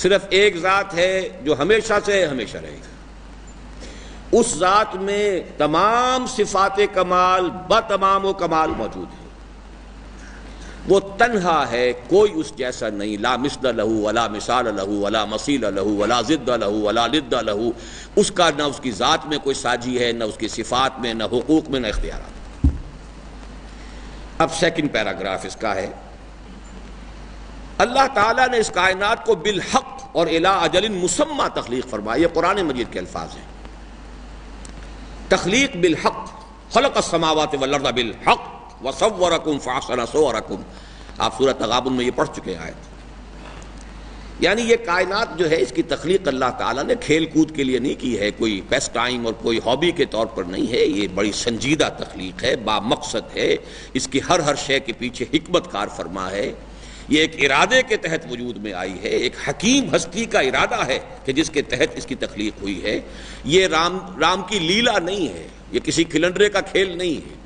صرف ایک ذات ہے جو ہمیشہ سے ہمیشہ رہے گا. اس ذات میں تمام صفات کمال بتمام و کمال موجود ہے. وہ تنہا ہے، کوئی اس جیسا نہیں. لا مثل لہ ولا مثال لہ ولا مثیل لہ ولا ضد لہ ولا ند لہ. اس کا نہ اس کی ذات میں کوئی ساجی ہے، نہ اس کی صفات میں، نہ حقوق میں، نہ اختیارات. اب سیکنڈ پیراگراف اس کا ہے، اللہ تعالیٰ نے اس کائنات کو بالحق اور الی اجل مسمی تخلیق فرمایا. یہ قرآن مجید کے الفاظ ہیں. تخلیق بالحق، خلق السماوات والارض بالحق وصورکم فاحسن صورکم. آپ سورۃ تغابن میں یہ پڑھ چکے ہیں آیت. یعنی یہ کائنات جو ہے اس کی تخلیق اللہ تعالیٰ نے کھیل کود کے لیے نہیں کی ہے، کوئی پیس ٹائم اور کوئی ہابی کے طور پر نہیں ہے، یہ بڑی سنجیدہ تخلیق ہے، با مقصد ہے، اس کی ہر شے کے پیچھے حکمت کار فرما ہے، یہ ایک ارادے کے تحت وجود میں آئی ہے، ایک حکیم ہستی کا ارادہ ہے کہ جس کے تحت اس کی تخلیق ہوئی ہے، یہ رام کی لیلا نہیں ہے، یہ کسی کھلنڈرے کا کھیل نہیں ہے،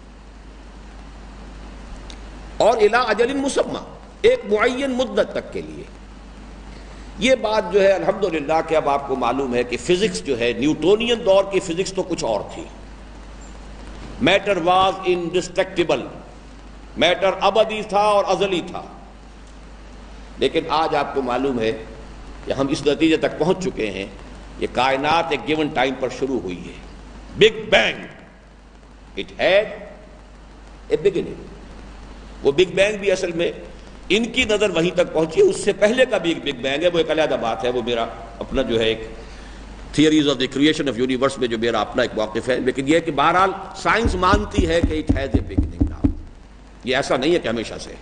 اور الی اجل مسمى، ایک معین مدت تک کے لیے۔ یہ بات جو ہے الحمدللہ کہ اب آپ کو معلوم ہے کہ فزکس جو ہے نیوٹونین دور کی فزکس تو کچھ اور تھی، میٹر واز انڈسٹرکٹیبل، میٹر ابدی تھا اور ازلی تھا، لیکن آج آپ کو معلوم ہے کہ ہم اس نتیجے تک پہنچ چکے ہیں، یہ کائنات ایک گیون ٹائم پر شروع ہوئی ہے، big bang, it had a beginning. وہ بگ بینگ بھی اصل میں ان کی نظر وہیں تک پہنچی ہے، اس سے پہلے کا بھی ایک بگ بینگ ہے، وہ ایک علیحدہ بات ہے، وہ میرا اپنا جو ہے ایک theories of the creation of universe میں جو میرا اپنا ایک موقف ہے، لیکن یہ کہ بہرحال سائنس مانتی ہے کہ it has a beginning now, یہ ایسا نہیں ہے کہ ہمیشہ سے،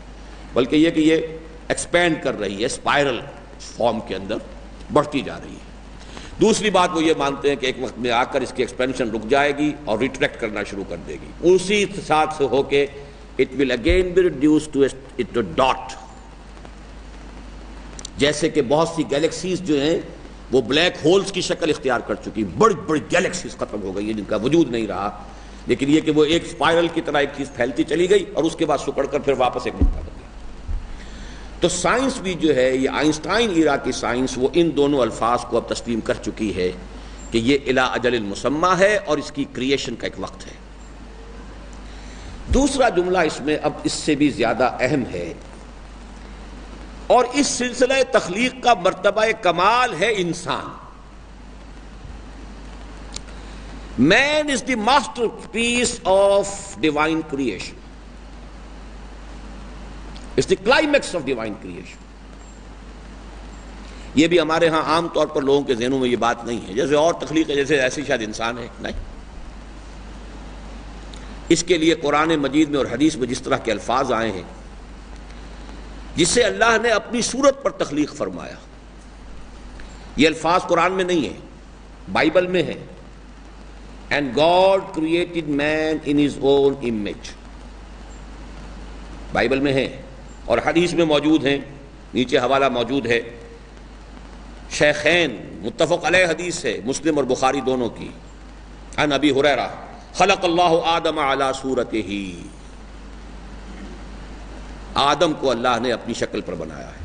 بلکہ یہ کہ یہ ایکسپینڈ کر رہی ہے، اسپائرل فارم کے اندر بڑھتی جا رہی ہے۔ دوسری بات وہ یہ مانتے ہیں کہ ایک وقت میں آ کر اس کی ایکسپینشن رک جائے گی اور ریٹریکٹ کرنا شروع کر دے گی، اسی ساتھ سے ہو کے it will again be reduced to a dot، جیسے کہ بہت سی گیلیکسیز جو ہیں وہ بلیک ہولز کی شکل اختیار کر چکی، بڑی بڑی گیلیکسیز ختم ہو گئی ہیں جن کا وجود نہیں رہا، لیکن یہ کہ وہ ایک اسپائرل کی طرح ایک چیز پھیلتی چلی گئی اور اس کے بعد سکڑ کر پھر واپس ایک نقطہ بن گیا۔ تو سائنس بھی جو ہے یہ آئنسٹائن ایرا کی سائنس وہ ان دونوں الفاظ کو اب تسلیم کر چکی ہے کہ یہ الی اجل مسمى ہے اور اس کی کریشن کا ایک وقت ہے۔ دوسرا جملہ اس میں اب اس سے بھی زیادہ اہم ہے، اور اس سلسلہ تخلیق کا مرتبہ کمال ہے انسان۔ Man is the masterpiece of divine creation, it's the climax of divine creation. یہ بھی ہمارے ہاں عام طور پر لوگوں کے ذہنوں میں یہ بات نہیں ہے، جیسے اور تخلیق ہے جیسے ایسی شاید انسان ہے، نہیں۔ اس کے لیے قرآن مجید میں اور حدیث میں جس طرح کے الفاظ آئے ہیں، جس سے اللہ نے اپنی صورت پر تخلیق فرمایا، یہ الفاظ قرآن میں نہیں ہیں، بائبل میں ہیں۔ And God created man in his own image, Bible میں ہیں اور حدیث میں موجود ہیں، نیچے حوالہ موجود ہے، شیخین متفق علیہ حدیث ہے، مسلم اور بخاری دونوں کی، عن ابی ہریرہ خلق اللہ آدم علی صورتہ، آدم کو اللہ نے اپنی شکل پر بنایا ہے،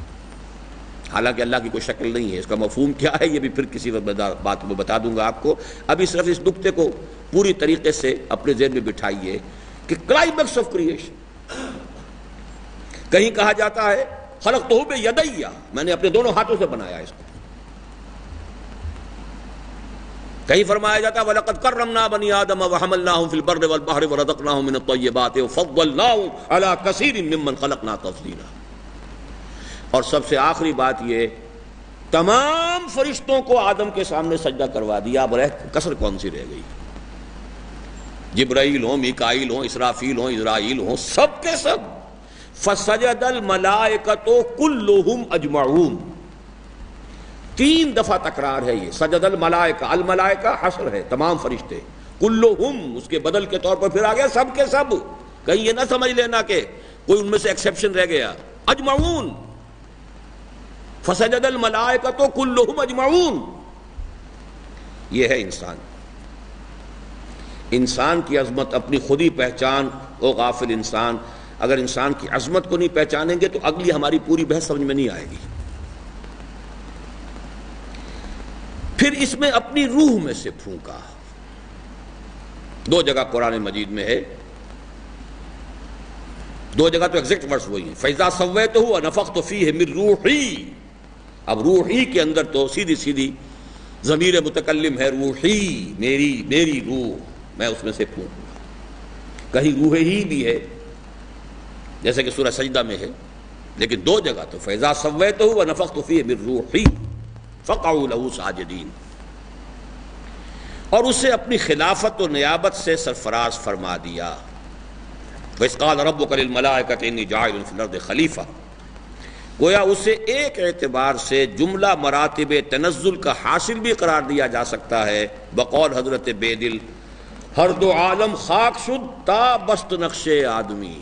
حالانکہ اللہ کی کوئی شکل نہیں ہے۔ اس کا مفہوم کیا ہے یہ بھی پھر کسی بات میں بتا دوں گا آپ کو، ابھی صرف اس نقطے کو پوری طریقے سے اپنے ذہن میں بٹھائیے کہ کلائمیکس آف کریشن، کہیں کہا جاتا ہے خلقتہ بیدی، میں نے اپنے دونوں ہاتھوں سے بنایا اس کو، کہیں فرمایا جاتا ہے وَلَقَدْ كَرَّمْنَا بَنِي آدَمَ وَحَمَلْنَاهُمْ فِي الْبَرِّ وَالْبَحْرِ وَرَزَقْنَاهُمْ مِنَ الطَّيِّبَاتِ وَفَضَّلْنَاهُمْ عَلَى كَثِيرٍ مِّمَّنْ خَلَقْنَا تَفْضِيلًا۔ اور سب سے آخری بات یہ، تمام فرشتوں کو آدم کے سامنے سجدہ کروا دیا، اب کسر کون سی رہ گئی؟ جبرائیل ہوں، میکائیل ہوں، اسرافیل ہوں، اسرائیل ہوں، سب کے سب۔ فَسَجَدَ الْمَلَائِكَةُ كُلُّهُمْ أَجْمَعُونَ، 3 دفعہ تکرار ہے یہ، سجد الملائکہ، الملائکہ حصر ہے تمام فرشتے، کلہم اس کے بدل کے طور پر پھر آ گیا سب کے سب، کہیں یہ نہ سمجھ لینا کہ کوئی ان میں سے ایکسیپشن رہ گیا، اجمعون، فسجد الملائکہ کلہم اجمعون۔ یہ ہے انسان، انسان کی عظمت اپنی خود ہی پہچان، او غافل انسان، اگر انسان کی عظمت کو نہیں پہچانیں گے تو اگلی ہماری پوری بحث سمجھ میں نہیں آئے گی۔ پھر اس میں اپنی روح میں سے پھونکا، 2 جگہ قرآن مجید میں ہے، 2 جگہ تو ایگزیکٹ ورڈز وہی ہیں، فَإِذَا سَوَّيْتُهُ وَنَفَخْتُ فِيهِ مِن رُوحِي، اب روحی کے اندر تو سیدھی سیدھی ضمیر متکلم ہے، روحی، میری روح، میں اس میں سے پھونکوں گا، کہیں روح ہی بھی ہے جیسے کہ سورہ سجدہ میں ہے، لیکن 2 جگہ تو فَإِذَا سَوَّيْتُهُ وَنَفَخْتُ فِيهِ مِن رُوحِي فَقَعُوا لَهُ سَاجِدِينَ، اور اسے اپنی خلافت و نیابت سے سرفراز فرما دیا۔ وَإِذْ قَالَ رَبُّكَ لِلْمَلَائِكَةِ إِنِّي جَاعِلٌ فِي الْأَرْضِ خَلِيفَةً، گویا اسے ایک اعتبار سے جملہ مراتب تنزل کا حاصل بھی قرار دیا جا سکتا ہے، بقول حضرت بیدل ہر دو عالم خاک شد تا بست نقش آدمی،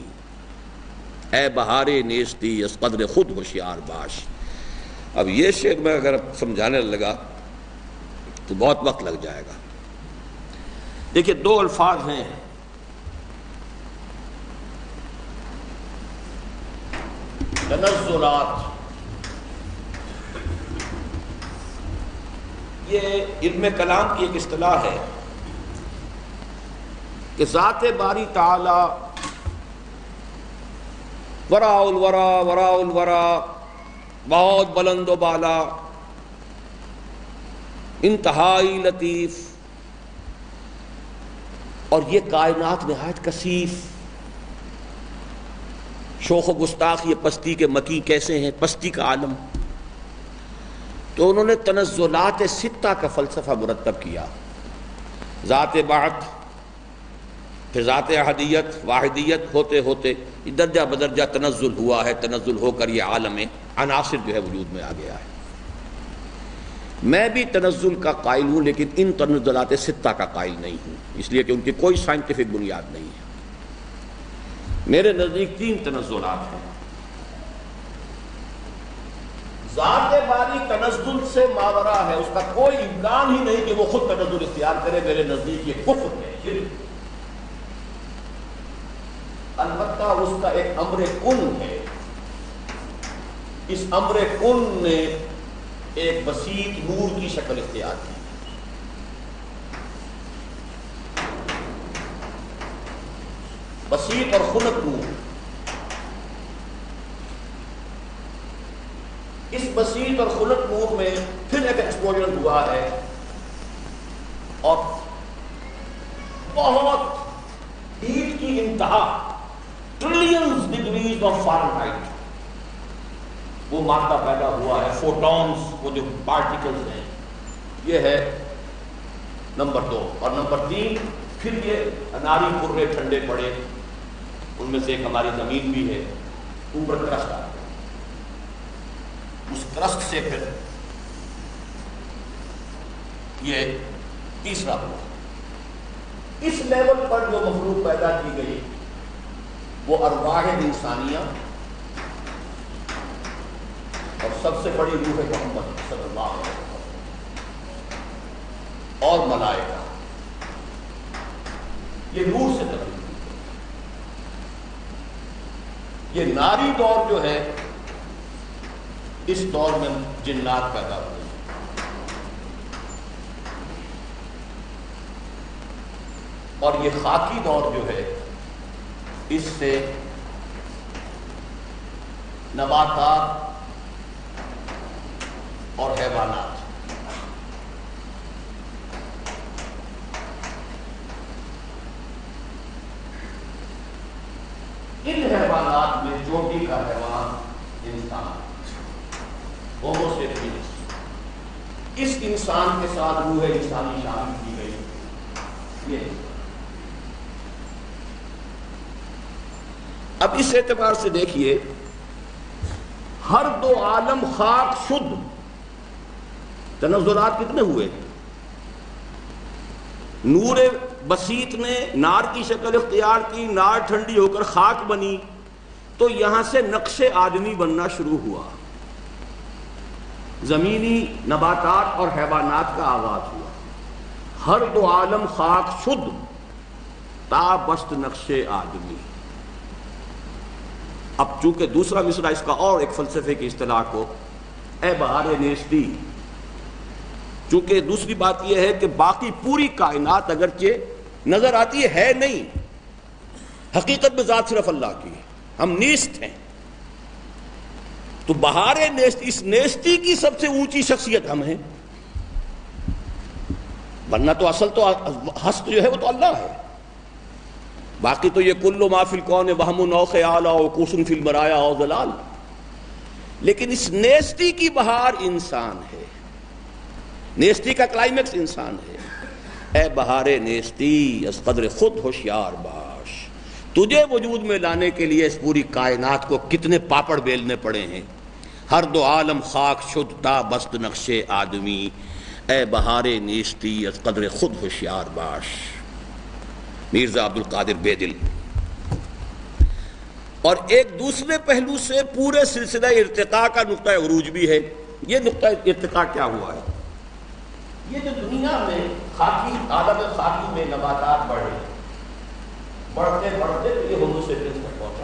اے بہار نیستی از قدر خود ہوشیار باش۔ اب یہ شعر میں اگر سمجھانے لگا تو بہت وقت لگ جائے گا۔ دیکھیے دو الفاظ ہیں، تنزلات، یہ علم کلام کی ایک اصطلاح ہے کہ ذات باری تعالی وراء الورا وراء الورا، بہت بلند و بالا، انتہائی لطیف، اور یہ کائنات نہایت کثیف، شوخ و گستاخ، یہ پستی کے مکی کیسے ہیں، پستی کا عالم۔ تو انہوں نے تنزلات ستہ کا فلسفہ مرتب کیا، ذات بعث، پھر ذات احدیت واحدیت ہوتے ہوتے درجہ بدرجہ تنزل ہوا ہے، تنزل ہو کر یہ عالم عناصر جو ہے وجود میں آ گیا ہے۔ میں بھی تنزل کا قائل ہوں، لیکن ان تنزلات ستہ کا قائل نہیں ہوں، اس لیے کہ ان کی کوئی سائنٹیفک بنیاد نہیں ہے۔ میرے نزدیک تین تنزلات ہیں۔ ذات باری تنزل سے ماورا ہے، اس کا کوئی امکان ہی نہیں کہ وہ خود تنزل اختیار کرے، میرے نزدیک یہ کفر ہے، شرک۔ البتہ اس کا ایک امر کن ہے، اس امر کن نے ایک بسیط نور کی شکل اختیار کی، بسیط اور خنک نور۔ اس بسیط اور خنک نور میں پھر ایک ایکسپلوژن ہوا ہے، اور بہت ہیٹ کی انتہا، ٹریلینز ڈگریز آف فارنہائٹ، وہ مادہ پیدا ہوا ہے، فوٹونز، وہ جو پارٹیکلز ہیں۔ یہ ہے نمبر دو۔ اور نمبر تین، پھر یہ اناری کرے ٹھنڈے پڑے، ان میں سے ایک ہماری زمین بھی ہے، اوپر کرسٹ آ گیا، اس کرسٹ سے پھر یہ تیسرا ہوا۔ اس لیول پر جو مخلوق پیدا کی گئی وہ ارواح انسانیہ، اور سب سے بڑی روح محمد صلی اللہ علیہ وسلم، اور ملائکہ، یہ نور سے تبدیل ہوئی۔ یہ ناری دور جو ہے، اس دور میں جنات پیدا ہوئے، اور یہ خاکی دور جو ہے، اس سے نباتات اور حیوانات۔ ان حیوانات میں چوٹی کا حیوان انسان، ہومو سیپینس، اس انسان کے ساتھ روح انسانی شامل کی گئی۔ یہ اب اس اعتبار سے دیکھیے، ہر دو عالم خاک شد، تنزلات کتنے ہوئے؟ نور بسیط نے نار کی شکل اختیار کی، نار ٹھنڈی ہو کر خاک بنی، تو یہاں سے نقش آدمی بننا شروع ہوا، زمینی نباتات اور حیوانات کا آغاز ہوا۔ ہر دو عالم خاک شد تا بست نقش آدمی۔ اب چونکہ دوسرا مصرع اس کا اور ایک فلسفے کی اصطلاح کو، اے بہار نیستی، چونکہ دوسری بات یہ ہے کہ باقی پوری کائنات اگرچہ نظر آتی ہے نہیں، حقیقت میں ذات صرف اللہ کی ہے، ہم نیست ہیں، تو بہار نیستی، اس نیستی کی سب سے اونچی شخصیت ہم ہیں، ورنہ تو اصل تو ہست جو ہے وہ تو اللہ ہے، باقی تو یہ کل ما فی الکون وہم و خیال و کوسن فی المرایا و ضلال، لیکن اس نیستی کی بہار انسان ہے، نیستی کا کلائمیکس انسان ہے۔ اے بہار نیستی از قدر خود ہوشیار باش، تجھے وجود میں لانے کے لیے اس پوری کائنات کو کتنے پاپڑ بیلنے پڑے ہیں، ہر دو عالم خاک شد تا بست نقش آدمی، اے بہار نیستی از قدر خود ہوشیار باش۔ میرزا عبد القادر بیدل۔ اور ایک دوسرے پہلو سے پورے سلسلہ ارتقاء کا نقطہ عروج بھی ہے۔ یہ نقطہ ارتقاء کیا ہوا ہے؟ یہ جو دنیا میں خاکی عالم خاکی میں نباتات بڑھے، بڑھتے بڑھتے یہ ہومو سیپینس تک پہنچا۔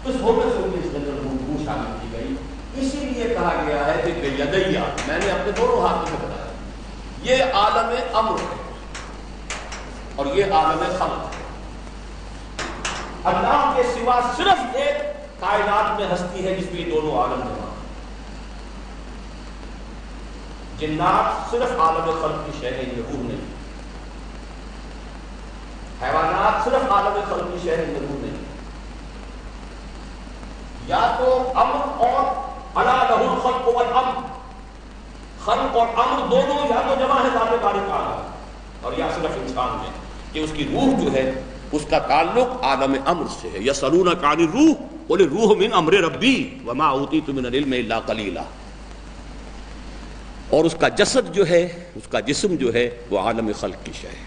اس ہومو سیپینس کے اندر روح شامل کی گئی، اسی لیے کہا گیا ہے کہ بیدیا، میں نے اپنے دونوں ہاتھوں میں بتایا، یہ عالم امر ہے اور یہ عالم خلق ہے۔ اللہ کے سوا صرف ایک کائنات میں ہستی ہے جس میں یہ دونوں عالم جمع ہیں۔ جنات صرف عالم خلق کی شے ہے، یہ روح نہیں۔ حیوانات صرف عالم خلق کی شے ہے، یہ روح نہیں۔ یا تو امر اور الا لہ الخلق والامر، خلق اور امر دونوں یا تو جمع ہے ذات باری تعالیٰ، اور یا صرف انسان میں کہ اس کی روح جو ہے اس کا تعلق عالم امر سے ہے۔ یسألونک عن الروح قل الروح من امر ربی وما اوتیت من العلم الا قلیلا۔ اور اس کا جسد جو ہے، اس کا جسم جو ہے وہ عالم خلق کی شے ہے۔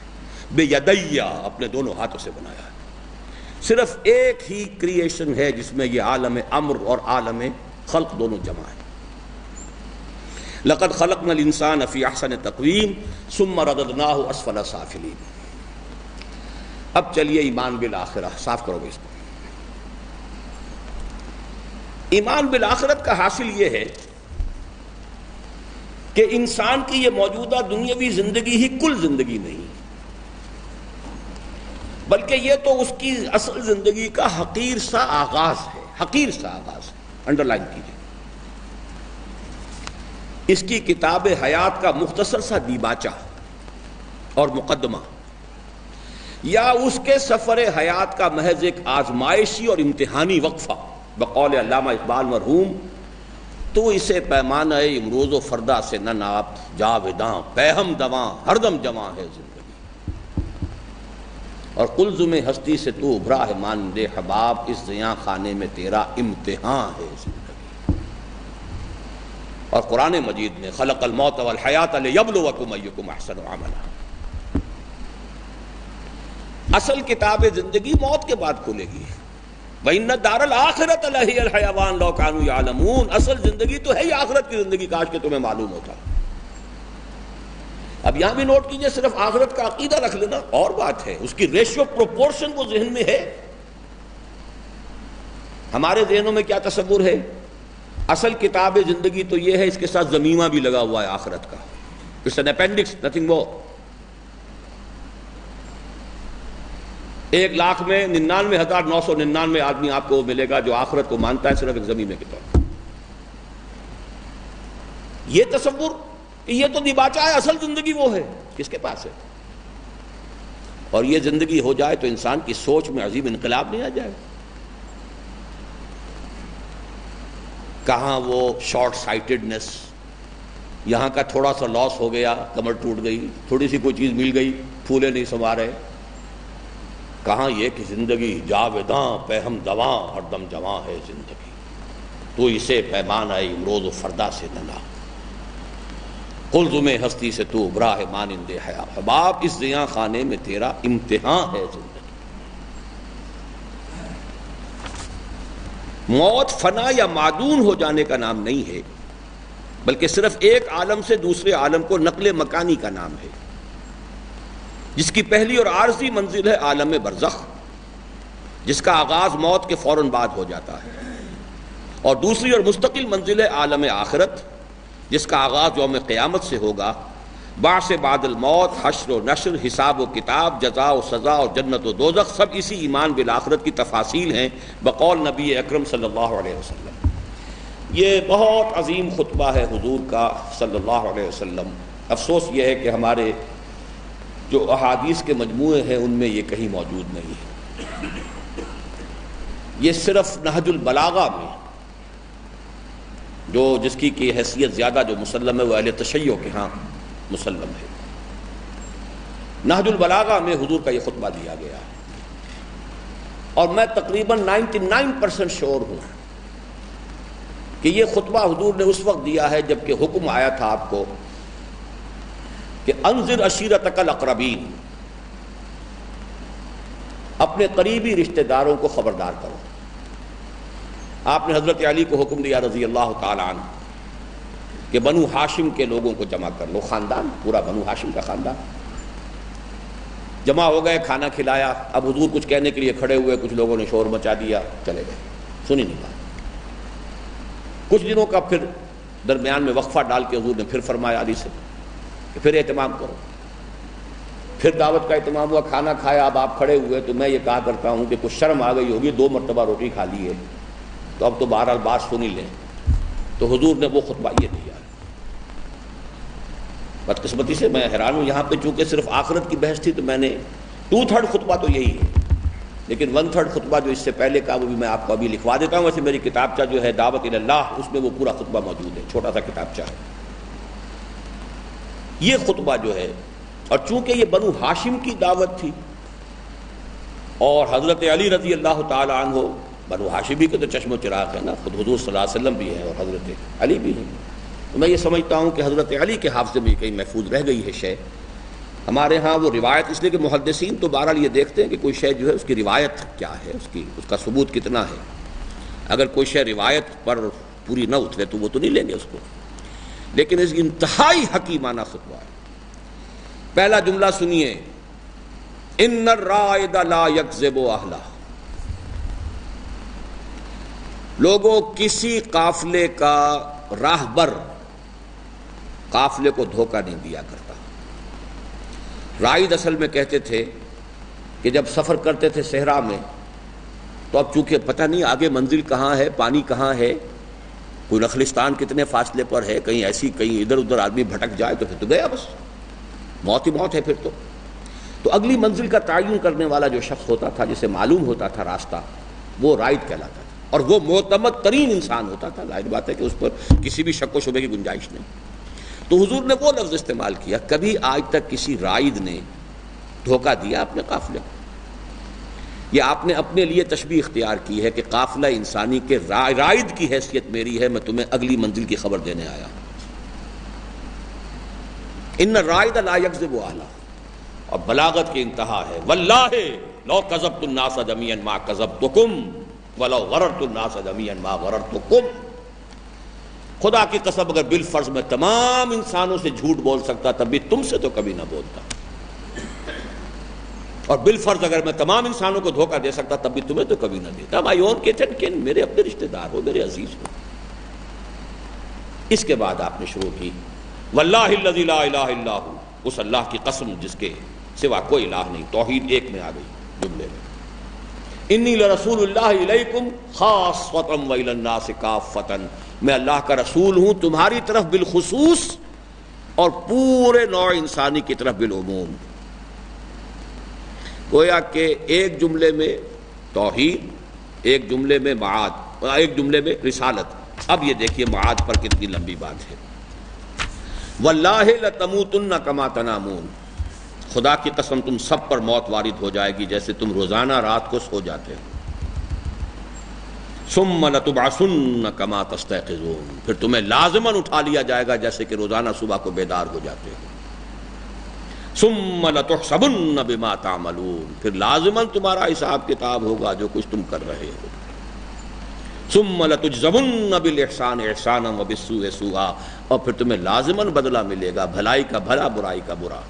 بے یدیا، اپنے دونوں ہاتھوں سے بنایا ہے۔ صرف ایک ہی کریشن ہے جس میں یہ عالم امر اور عالم خلق دونوں جمع ہیں۔ لقد خلقنا الانسان فی احسن تقویم ثم رددناہ اسفل سافلین۔ اب چلیے ایمان بالآخرہ، صاف کرو گے اس کو۔ ایمان بالآخرت کا حاصل یہ ہے کہ انسان کی یہ موجودہ دنیاوی زندگی ہی کل زندگی نہیں، بلکہ یہ تو اس کی اصل زندگی کا حقیر سا آغاز ہے، حقیر سا آغاز ہے۔ انڈر لائن کیجیے، اس کی کتاب حیات کا مختصر سا دیباچہ اور مقدمہ، یا اس کے سفر حیات کا محض ایک آزمائشی اور امتحانی وقفہ، بقول علامہ اقبال مرحوم، تو اسے پیمانہ امروز و فردا سے نہ ناپ، جاوداں پیہم دواں ہر دم جواں ہے زندگی۔ اور قلزم ہستی سے تو ابھرا ہے مانند حباب، اس زیاں خانے میں تیرا امتحان ہے زندگی۔ اور قرآن مجید میں خلق الموت والحیات لیبلوکم ایکم احسن عملا۔ اصل کتاب زندگی موت کے بعد کھولے گی۔ وَإِنَّ الدَّارَ الْآخِرَةَ لَهِيَ الْحَيَوَانُ لَوْ كَانُوا يَعْلَمُونَ۔ اصل زندگی تو ہے ہی آخرت کی زندگی، کاش کہ تمہیں معلوم ہوتا۔ اب یہاں بھی نوٹ کیجئے، صرف آخرت کا عقیدہ رکھ لینا اور بات ہے، اس کی ریشیو پروپورشن وہ ذہن میں ہے۔ ہمارے ذہنوں میں کیا تصور ہے؟ اصل کتاب زندگی تو یہ ہے، اس کے ساتھ ضمیمہ بھی لگا ہوا ہے آخرت کا، it's an appendix, nothing more. 1,00,000 میں 99,999 آدمی آپ کو ملے گا جو آخرت کو مانتا ہے صرف ایک ضمیمے کے طور پر۔ یہ تصور، یہ تو دیباچہ ہے، اصل زندگی وہ ہے، کس کے پاس ہے؟ اور یہ زندگی ہو جائے تو انسان کی سوچ میں عظیم انقلاب نہیں آ جائے؟ کہاں وہ شارٹ سائٹڈنس، یہاں کا تھوڑا سا لاس ہو گیا، کمر ٹوٹ گئی، تھوڑی سی کوئی چیز مل گئی، پھولے نہیں سما رہے۔ کہاں یہ کہ زندگی جاوداں پیہم دواں ہر دم جواں ہے زندگی، تو اسے پیمان آئے امروز و فردا سے نہ لا۔ قلزم ہستی سے تو ابھرا ہے مانند حیا حباب، اس زیاں خانے میں تیرا امتحان ہے زندگی۔ موت فنا یا معدون ہو جانے کا نام نہیں ہے، بلکہ صرف ایک عالم سے دوسرے عالم کو نقل مکانی کا نام ہے، جس کی پہلی اور عارضی منزل ہے عالم برزخ، جس کا آغاز موت کے فوراً بعد ہو جاتا ہے، اور دوسری اور مستقل منزل ہے عالم آخرت، جس کا آغاز یوم قیامت سے ہوگا۔ بعث بعد الموت، حشر و نشر، حساب و کتاب، جزا و سزا اور جنت و دوزخ، سب اسی ایمان بالآخرت کی تفاصیل ہیں بقول نبی اکرم صلی اللہ علیہ وسلم۔ یہ بہت عظیم خطبہ ہے حضور کا صلی اللہ علیہ وسلم۔ افسوس یہ ہے کہ ہمارے جو احادیث کے مجموعے ہیں ان میں یہ کہیں موجود نہیں ہے۔ یہ صرف نہج البلاغہ میں، جو جس کی حیثیت زیادہ جو مسلم ہے وہ اہل تشیع کے ہاں مسلم ہے، نہج البلاغہ میں حضور کا یہ خطبہ دیا گیا ہے، اور میں تقریباً 99% شور ہوں کہ یہ خطبہ حضور نے اس وقت دیا ہے جب کہ حکم آیا تھا آپ کو کہ انذر عشیرتک الاقربین، اپنے قریبی رشتہ داروں کو خبردار کرو۔ آپ نے حضرت علی کو حکم دیا رضی اللہ تعالی عنہ کہ بنو ہاشم کے لوگوں کو جمع کر لو، خاندان پورا بنو ہاشم کا خاندان جمع ہو گئے، کھانا کھلایا۔ اب حضور کچھ کہنے کے لیے کھڑے ہوئے، کچھ لوگوں نے شور مچا دیا، چلے گئے، سنی نہیں بات۔ کچھ دنوں کا پھر درمیان میں وقفہ ڈال کے حضور نے پھر فرمایا علی سے کہ پھر اہتمام کرو۔ پھر دعوت کا اہتمام ہوا، کھانا کھایا، اب آپ کھڑے ہوئے تو میں یہ کہا کرتا ہوں کہ کچھ شرم آ گئی ہوگی، 2 مرتبہ روٹی کھا لی ہے تو اب تو بہرحال بات سن ہی لیں۔ تو حضور نے وہ خطبہ یہ دیا۔ بدقسمتی سے میں حیران ہوں، یہاں پہ چونکہ صرف آخرت کی بحث تھی تو میں نے 2/3 خطبہ تو یہی ہے، لیکن 1/3 خطبہ جو اس سے پہلے کا وہ بھی میں آپ کو ابھی لکھوا دیتا ہوں۔ ویسے میری کتابچہ جو ہے دعوت اللہ، اس میں وہ پورا خطبہ موجود ہے، چھوٹا سا کتابچہ ہے۔ یہ خطبہ جو ہے، اور چونکہ یہ بنو ہاشم کی دعوت تھی اور حضرت علی رضی اللہ تعالی عنہ بنو ہاشمی کے تو چشم و چراغ ہے نا، خود حضور صلی اللہ علیہ وسلم بھی ہیں اور حضرت علی بھی ہیں، تو میں یہ سمجھتا ہوں کہ حضرت علی کے حافظے میں کہیں محفوظ رہ گئی ہے شے۔ ہمارے ہاں وہ روایت، اس لیے کہ محدثین تو بہرحال یہ دیکھتے ہیں کہ کوئی شے جو ہے اس کی روایت کیا ہے، اس کا ثبوت کتنا ہے۔ اگر کوئی شے روایت پر پوری نہ اترے تو وہ تو نہیں لیں گے اس کو، لیکن اس انتہائی حکیمانہ خطبہ ہے۔ پہلا جملہ سنیے، ان الرائد لا یکذب اہلہ، لوگوں کسی قافلے کا راہبر قافلے کو دھوکہ نہیں دیا کرتا۔ رائد اصل میں کہتے تھے کہ جب سفر کرتے تھے صحرا میں تو اب چونکہ پتہ نہیں آگے منزل کہاں ہے، پانی کہاں ہے، کوئی نخلستان کتنے فاصلے پر ہے، کہیں ایسی کہیں ادھر ادھر آدمی بھٹک جائے تو پھر تو گیا، بس موت ہی موت ہے پھر تو اگلی منزل کا تعین کرنے والا جو شخص ہوتا تھا، جسے معلوم ہوتا تھا راستہ، وہ رائد کہلاتا تھا، اور وہ معتمد ترین انسان ہوتا تھا۔ ظاہر بات ہے کہ اس پر کسی بھی شک و شبے کی گنجائش نہیں۔ تو حضور نے وہ لفظ استعمال کیا، کبھی آج تک کسی رائد نے دھوکہ دیا اپنے قافلے کو؟ یہ آپ نے اپنے لیے تشبیہ اختیار کی ہے کہ قافلہ انسانی کے رائد کی حیثیت میری ہے، میں تمہیں اگلی منزل کی خبر دینے آیا ہوں۔ ان الرائد لا یکذب اہلہ، اور بلاغت کی انتہا ہے، واللہ لو کذبت الناس جميعا ما کذبتکم ولو غررت الناس جميعا ما غررتکم، خدا کی قسم اگر بالفرض میں تمام انسانوں سے جھوٹ بول سکتا تب بھی تم سے تو کبھی نہ بولتا، اور بالفرض اگر میں تمام انسانوں کو دھوکہ دے سکتا تب بھی تمہیں تو کبھی نہ دیتا۔ مائی اون کن، میرے اپنے رشتہ دار ہو، میرے عزیز ہو۔ اس کے بعد آپ نے شروع کی، واللہ الذی لا الہ الا ہو، اس اللہ کی قسم جس کے سوا کوئی الہ نہیں، توحید ایک میں آ گئی جملے میں۔ انی لرسول اللہ الیکم خاصۃ والی الناس کافۃ، میں اللہ کا رسول ہوں تمہاری طرف بالخصوص اور پورے نوع انسانی کی طرف بالعموم۔ گویا کہ ایک جملے میں توحید، ایک جملے میں معاد، ایک جملے میں رسالت۔ اب یہ دیکھیے معاد پر کتنی لمبی بات ہے۔ واللہ لتموتن کما تنامون، خدا کی قسم تم سب پر موت وارد ہو جائے گی جیسے تم روزانہ رات کو سو جاتے ہو۔ ثم لتبعثن کما تستيقظون، پھر تمہیں لازماً اٹھا لیا جائے گا جیسے کہ روزانہ صبح کو بیدار ہو جاتے ہو۔ ثم لتحسبن بما تعملون، پھر لازماً تمہارا حساب کتاب ہوگا جو کچھ تم کر رہے ہو۔ ثم لتجزون بالاحسان احسانا وبالسوء سوءا، اور پھر تمہیں لازماً بدلہ ملے گا، بھلائی کا بھلا برائی کا برا۔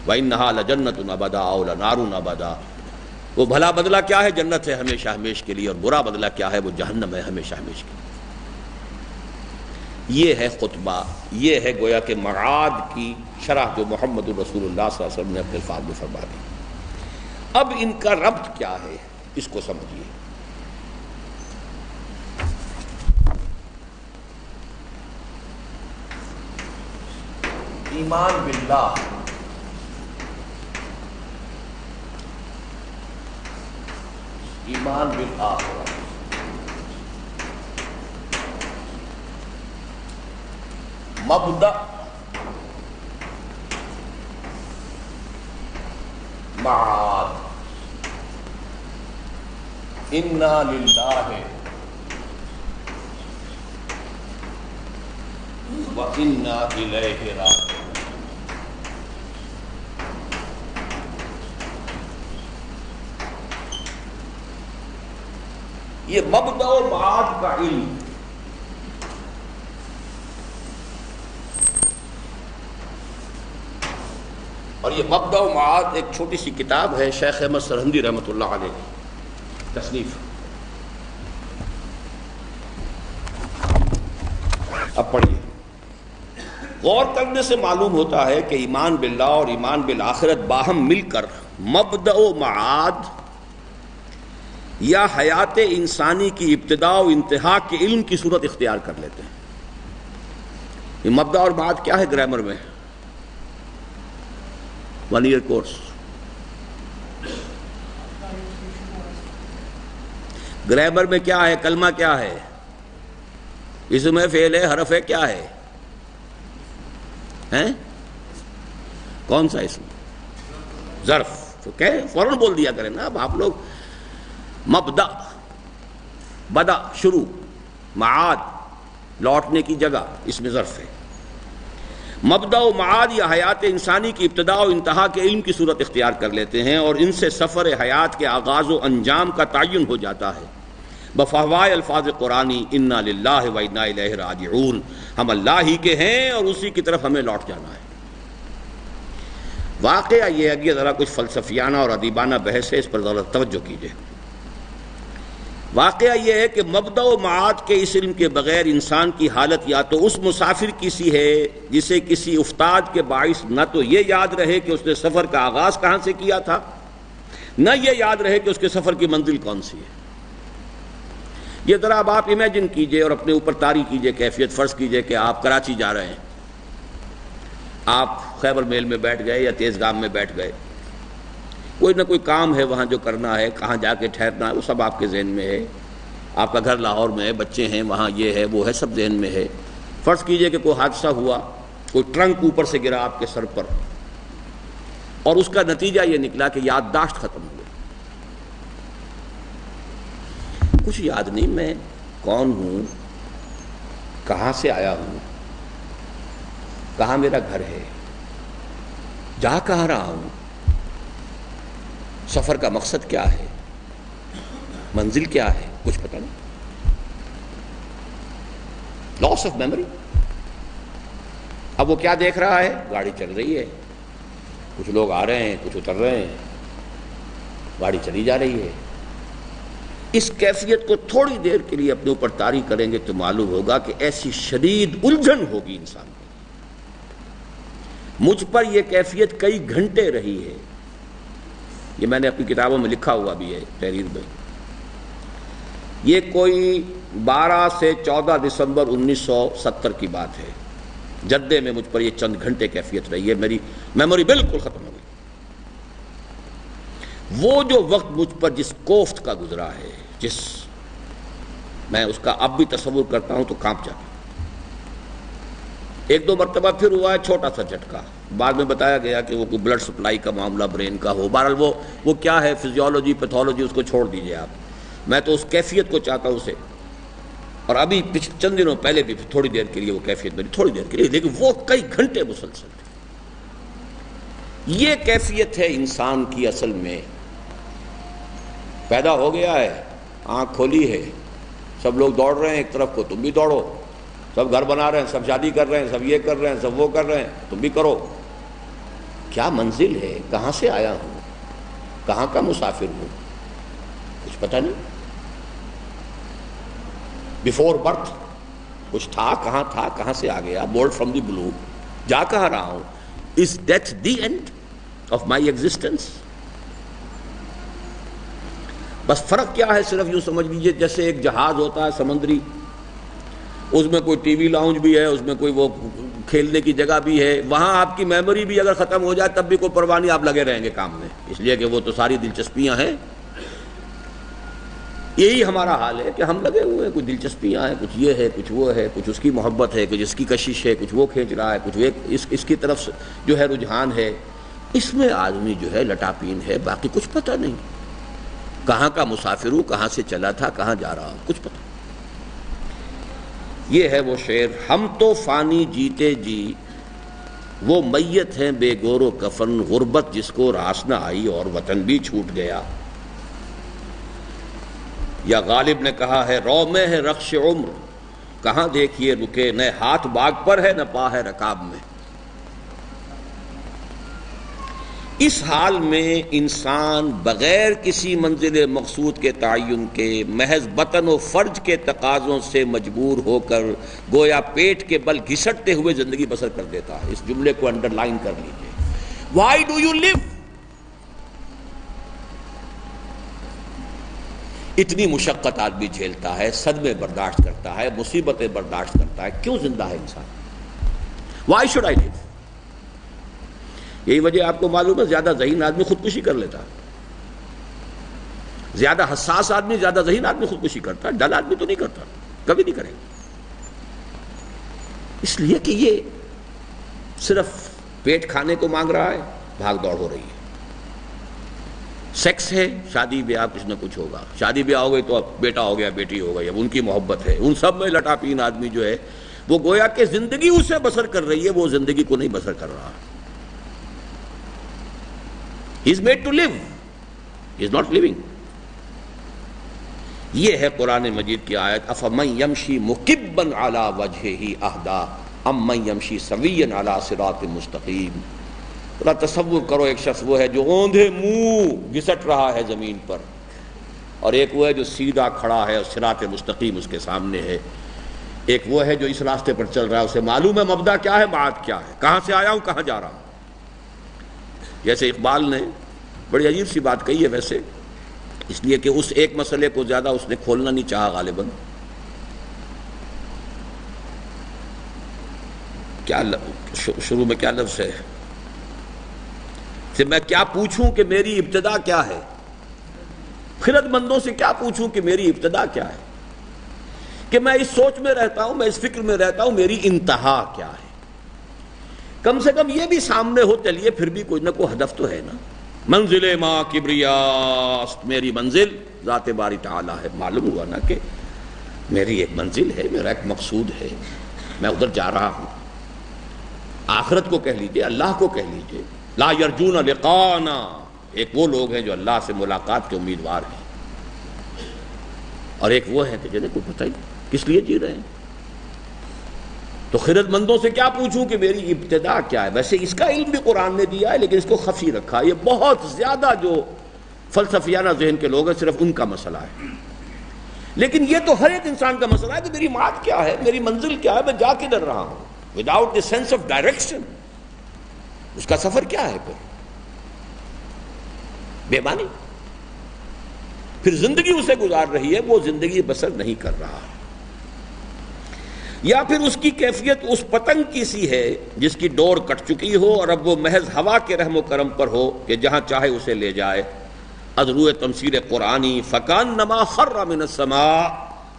وَإِنَّهَا لَجَنَّةٌ أَبَدًا أَوْ لَنَارٌ أَبَدًا، وہ بھلا بدلہ کیا ہے؟ جنت ہے ہمیشہ ہمیش کے لیے، اور برا بدلہ کیا ہے؟ وہ جہنم ہے ہمیشہ ہمیش کے لیے۔ یہ ہے خطبہ، یہ ہے گویا کہ معاد کی شرح جو محمد الرسول اللہ صلی اللہ علیہ وسلم نے اپنے الفاظ میں فرما دی۔ اب ان کا ربط کیا ہے اس کو سمجھیے۔ ایمان باللہ، ایمان بالآخرہ، مبدأ معاد، انا للہ وإنا إليه راجعون۔ یہ مبدأ و معاد کا علم اور یہ مبدأ و معاد ایک چھوٹی سی کتاب ہے، شیخ احمد سرہندی رحمۃ اللہ علیہ کی تصنیف۔ اب پڑھیے، غور کرنے سے معلوم ہوتا ہے کہ ایمان باللہ اور ایمان بالآخرت باہم مل کر مبدأ و معاد یا حیات انسانی کی ابتدا و انتہا کے علم کی صورت اختیار کر لیتے ہیں۔ یہ مبدأ اور معاد کیا ہے گرامر میں؟ 1 ایئر کورس۔ گرامر میں کیا ہے؟ کلمہ کیا ہے؟ اسم ہے، فعل ہے، حرف ہے، کیا ہے؟ ہیں؟ کون سا اسم؟ ظرف۔ تو کہ فوراً بول دیا کریں نا، اب آپ لوگ۔ مبدأ، بدا، شروع، معاد، لوٹنے کی جگہ، اس میں ظرف ہے۔ مبدأ و معاد یا حیات انسانی کی ابتدا و انتہا کے علم کی صورت اختیار کر لیتے ہیں اور ان سے سفر حیات کے آغاز و انجام کا تعین ہو جاتا ہے بفہوائے الفاظ قرآنی انا للہ و انا الیہ راجعون، ہم اللہ ہی کے ہیں اور اسی کی طرف ہمیں لوٹ جانا ہے۔ واقعہ یہ ہے کہ ذرا کچھ فلسفیانہ اور ادیبانہ بحث ہے، اس پر ذرا توجہ کیجیے۔ واقعہ یہ ہے کہ مبدأ و معاد کے اس علم کے بغیر انسان کی حالت یا تو اس مسافر کی سی ہے جسے کسی افتاد کے باعث نہ تو یہ یاد رہے کہ اس نے سفر کا آغاز کہاں سے کیا تھا، نہ یہ یاد رہے کہ اس کے سفر کی منزل کون سی ہے۔ یہ ذرا اب آپ امیجن کیجئے اور اپنے اوپر طاری کیجئے کیفیت۔ فرض کیجئے کہ آپ کراچی جا رہے ہیں، آپ خیبر میل میں بیٹھ گئے یا تیز گام میں بیٹھ گئے، کوئی نہ کوئی کام ہے وہاں جو کرنا ہے، کہاں جا کے ٹھہرنا ہے، وہ سب آپ کے ذہن میں ہے۔ آپ کا گھر لاہور میں ہے، بچے ہیں وہاں، یہ ہے وہ ہے، سب ذہن میں ہے۔ فرض کیجئے کہ کوئی حادثہ ہوا، کوئی ٹرنک اوپر سے گرا آپ کے سر پر، اور اس کا نتیجہ یہ نکلا کہ یادداشت ختم ہو گئی، کچھ یاد نہیں میں کون ہوں، کہاں سے آیا ہوں، کہاں میرا گھر ہے، جا کہاں رہا ہوں، سفر کا مقصد کیا ہے، منزل کیا ہے، کچھ پتہ نہیں۔ لاس آف میموری۔ اب وہ کیا دیکھ رہا ہے؟ گاڑی چل رہی ہے، کچھ لوگ آ رہے ہیں، کچھ اتر رہے ہیں، گاڑی چلی جا رہی ہے۔ اس کیفیت کو تھوڑی دیر کے لیے اپنے اوپر طاری کریں گے تو معلوم ہوگا کہ ایسی شدید الجھن ہوگی انسان کی۔ مجھ پر یہ کیفیت کئی گھنٹے رہی ہے، یہ میں نے اپنی کتابوں میں لکھا ہوا بھی ہے تحریر میں۔ یہ کوئی 12 سے 14 دسمبر 1970 کی بات ہے، جدے میں مجھ پر یہ چند گھنٹے کیفیت رہی ہے، میری میموری بالکل ختم ہو گئی۔ وہ جو وقت مجھ پر جس کوفت کا گزرا ہے، میں اس کا اب بھی تصور کرتا ہوں تو کانپ جاتا ہوں۔ 1-2 مرتبہ پھر ہوا ہے چھوٹا سا جھٹکا، بعد میں بتایا گیا کہ وہ کوئی بلڈ سپلائی کا معاملہ برین کا ہو، بہرحال وہ کیا ہے، فزیولوجی پیتھولوجی، اس کو چھوڑ دیجئے آپ۔ میں تو اس کیفیت کو چاہتا ہوں اسے، اور ابھی چند دنوں پہلے بھی تھوڑی دیر کے لیے وہ کیفیت میری، تھوڑی دیر کے لیے، لیکن وہ کئی گھنٹے مسلسل تھی۔ یہ کیفیت ہے انسان کی اصل میں، پیدا ہو گیا ہے، آنکھ کھولی ہے، سب لوگ دوڑ رہے ہیں ایک طرف کو، تم بھی دوڑو، سب گھر بنا رہے ہیں، سب شادی کر رہے ہیں، سب یہ کر رہے ہیں، سب وہ کر رہے ہیں، تم بھی کرو۔ کیا منزل ہے، کہاں سے آیا ہوں، کہاں کا مسافر ہوں، کچھ پتہ نہیں۔ بیفور برتھ کچھ تھا، کہاں سے آ گیا، بورڈ فرام دی بلو، جا کہاں رہا ہوں، is death the end of my existence? بس فرق کیا ہے، صرف یوں سمجھ لیجیے جیسے ایک جہاز ہوتا ہے سمندری، اس میں کوئی ٹی وی لاؤنج بھی ہے، اس میں کوئی وہ کھیلنے کی جگہ بھی ہے، وہاں آپ کی میموری بھی اگر ختم ہو جائے تب بھی کوئی پرواہ نہیں، آپ لگے رہیں گے کام میں، اس لیے کہ وہ تو ساری دلچسپیاں ہیں۔ یہی ہمارا حال ہے کہ ہم لگے ہوئے ہیں، کچھ دلچسپیاں ہیں، کچھ یہ ہے، کچھ وہ ہے، کچھ اس کی محبت ہے، کچھ اس کی کشش ہے، کچھ وہ کھینچ رہا ہے، کچھ اس کی طرف جو ہے رجحان ہے، اس میں آدمی جو ہے لٹاپین ہے، باقی کچھ پتہ نہیں، کہاں کا مسافر ہوں، کہاں سے چلا تھا، کہاں جا رہا ہوں، کچھ پتہ۔ یہ ہے وہ شعر، ہم تو فانی جیتے جی، وہ میت ہیں بے گور و کفن، غربت جس کو راس نہ آئی اور وطن بھی چھوٹ گیا۔ یا غالب نے کہا ہے، رو میں ہے رخش عمر، کہاں دیکھیے رکے، نہ ہاتھ باغ پر ہے نہ پا ہے رکاب میں۔ اس حال میں انسان بغیر کسی منزل مقصود کے تعین کے، محض بطن و فرج کے تقاضوں سے مجبور ہو کر گویا پیٹ کے بل گھسٹتے ہوئے زندگی بسر کر دیتا ہے۔ اس جملے کو انڈر لائن کر لیجئے، وائی ڈو یو لیو؟ اتنی مشقت آدمی جھیلتا ہے، صدمے برداشت کرتا ہے، مصیبتیں برداشت کرتا ہے، کیوں زندہ ہے انسان؟ وائی شوڈ آئی لیو؟ یہی وجہ آپ کو معلوم ہے زیادہ ذہین آدمی خودکشی کر لیتا ہے، زیادہ حساس آدمی، زیادہ ذہین آدمی خودکشی کرتا ہے، ڈل آدمی تو نہیں کرتا، کبھی نہیں کرے گا، اس لیے کہ یہ صرف پیٹ کھانے کو مانگ رہا ہے، بھاگ دوڑ ہو رہی ہے۔ سیکس ہے، شادی بیاہ کچھ نہ کچھ ہوگا، شادی بیاہ ہو گئی تو اب بیٹا ہو گیا، بیٹی ہو گئی، اب ان کی محبت ہے، ان سب میں لٹا پین آدمی جو ہے وہ گویا کہ زندگی اسے بسر کر رہی ہے، وہ زندگی کو نہیں بسر کر رہا۔ He is made to live. He is not living. یہ ہے قرآن مجید کی آیت، أَفَمَنْ يَمْشِي مُكِبًّا عَلَى وَجْهِهِ أَهْدَىٰ أَمَّنْ يَمْشِي سَوِيًّا عَلَى صِرَاطٍ مُسْتَقِيمٍ۔ ذرا تصور کرو، ایک شخص وہ ہے جو اوندھے منہ گھسٹ رہا ہے زمین پر، اور ایک وہ ہے جو سیدھا کھڑا ہے اور صراط مستقیم اس کے سامنے ہے۔ ایک وہ ہے جو اس راستے پر چل رہا ہے، اسے معلوم ہے مبدا کیا ہے، معاد کیا ہے، کہاں سے آیا ہوں کہاں جا رہا ہوں۔ جیسے اقبال نے بڑی عجیب سی بات کہی ہے ویسے، اس لیے کہ اس ایک مسئلے کو زیادہ اس نے کھولنا نہیں چاہا غالباً۔ کیا شروع میں کیا لفظ ہے کہ میں کیا پوچھوں کہ میری ابتدا کیا ہے، خرد مندوں سے کیا پوچھوں کہ میری ابتدا کیا ہے، کہ میں اس سوچ میں رہتا ہوں، میں اس فکر میں رہتا ہوں میری انتہا کیا ہے۔ کم سے کم یہ بھی سامنے ہو چلیے پھر بھی کوئی نہ کوئی ہدف تو ہے نا۔ منزل ما کبریاست، میری منزل ذات باری تعالی ہے، معلوم ہوا نا کہ میری ایک منزل ہے، میرا ایک مقصود ہے، میں ادھر جا رہا ہوں۔ آخرت کو کہہ لیجئے، اللہ کو کہہ لیجئے، لا یرجون لقانا، ایک وہ لوگ ہیں جو اللہ سے ملاقات کے امیدوار ہیں، اور ایک وہ ہے کہ جنہیں کوئی پتہ ہی کس لیے جی رہے ہیں۔ تو خرد مندوں سے کیا پوچھوں کہ میری ابتدا کیا ہے۔ ویسے اس کا علم بھی قرآن نے دیا ہے لیکن اس کو خفی رکھا۔ یہ بہت زیادہ جو فلسفیانہ ذہن کے لوگ ہیں صرف ان کا مسئلہ ہے، لیکن یہ تو ہر ایک انسان کا مسئلہ ہے کہ میری معاد کیا ہے، میری منزل کیا ہے، میں جا کدھر رہا ہوں۔ Without the sense of direction اس کا سفر کیا ہے؟ بے معنی، پھر زندگی اسے گزار رہی ہے، وہ زندگی بسر نہیں کر رہا، یا پھر اس کی کیفیت اس پتنگ کی سی ہے جس کی ڈور کٹ چکی ہو اور اب وہ محض ہوا کے رحم و کرم پر ہو کہ جہاں چاہے اسے لے جائے۔ از روئے تمثیل قرآنی فکانما خر من السماء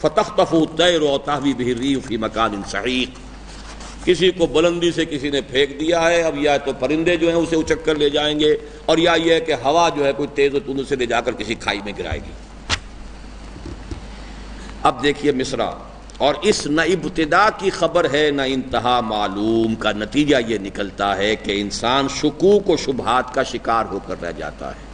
فتخطفه الطیر وتهوی به الريح في مكان سحیق۔ کسی کو بلندی سے کسی نے پھینک دیا ہے، اب یا تو پرندے جو ہیں اسے اچک کر لے جائیں گے، اور یا یہ ہے کہ ہوا جو ہے کوئی تیز و تند سے لے جا کر کسی کھائی میں گرائے گی۔ اب دیکھیے مصرع، اور اس نہ ابتدا کی خبر ہے نہ انتہا معلوم کا نتیجہ یہ نکلتا ہے کہ انسان شکوک و شبہات کا شکار ہو کر رہ جاتا ہے۔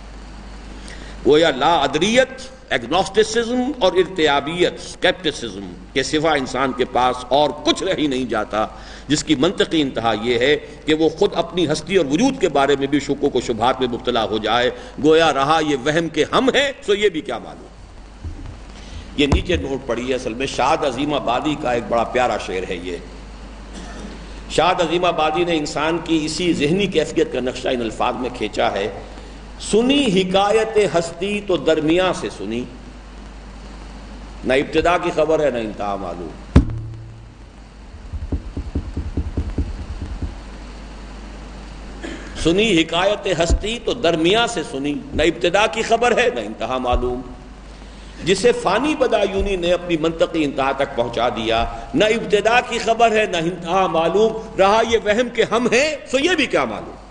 گویا لا ادریت، ایگنوسٹسزم اور ارتیابیت، اسکیپٹسزم کے سوا انسان کے پاس اور کچھ رہ ہی نہیں جاتا، جس کی منطقی انتہا یہ ہے کہ وہ خود اپنی ہستی اور وجود کے بارے میں بھی شکوک و شبہات میں مبتلا ہو جائے۔ گویا رہا یہ وہم کہ ہم ہیں سو یہ بھی کیا معلوم۔ یہ نیچے نوٹ پڑی ہے، اصل میں شاد عظیم آبادی کا ایک بڑا پیارا شعر ہے یہ۔ شاد عظیم آبادی نے انسان کی اسی ذہنی کیفیت کا نقشہ ان الفاظ میں کھینچا ہے، سنی حکایت ہستی تو درمیان سے سنی، نہ ابتدا کی خبر ہے نہ انتہا معلوم۔ سنی حکایت ہستی تو درمیان سے سنی، نہ ابتدا کی خبر ہے نہ انتہا معلوم۔ جسے فانی بدایونی نے اپنی منطقی انتہا تک پہنچا دیا، نہ ابتدا کی خبر ہے نہ انتہا معلوم، رہا یہ وہم کہ ہم ہیں سو یہ بھی کیا معلوم۔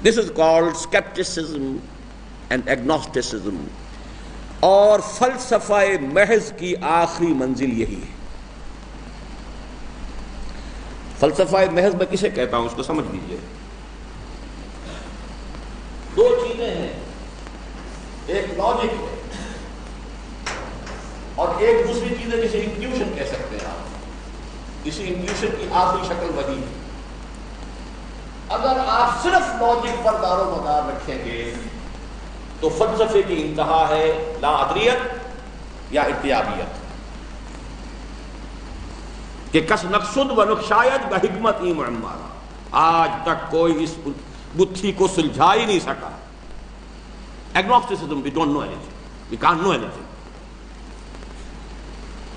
This is called skepticism and agnosticism. اور فلسفہ محض کی آخری منزل یہی ہے. فلسفہ محض میں کسے کہتا ہوں اس کو سمجھ لیجیے. دو چیزیں ہیں، ایک لاجک ہے اور ایک دوسری چیز ہے جسے انٹیوشن کہہ سکتے ہیں آپ. اسی انٹیوشن کی آخری شکل وہی ہے. اگر آپ صرف لاجک پر دار و مدار رکھیں گے تو فلسفے کی انتہا ہے لا ادریت یا ارتیابیت کہ کس نقصد و نقشاید بحکمت ای معمارا. آج تک کوئی اس گتھی کو سلجھا ہی نہیں سکا. ایگنوسٹسزم، we don't know anything, we can't know anything.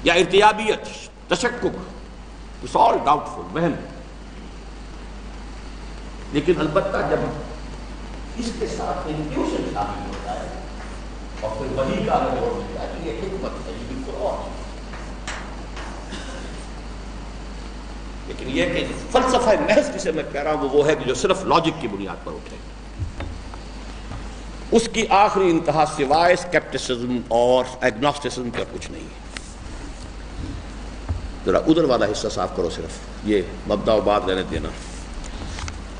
یا ارتیابیت، تشکک، it's all doubtful، وہم. لیکن البتہ جب اس کے ساتھ انٹیوشن شامل ہوتا ہے اور پھر وہی کا اگر اور ملتا ہے کہ یہ حکمت ہے، یہ بالکل اور ہے. لیکن یہ کہ فلسفہ محض جسے میں کہہ رہا ہوں وہ ہے کہ جو صرف لاجک کی بنیاد پر اٹھے. اس کی آخری انتہا سوائے اسکیپٹسزم اور ایگنوسٹسزم کا کچھ نہیں ہے. ذرا ادھر والا حصہ صاف کرو، صرف یہ مبدا و بات رہنے دینا.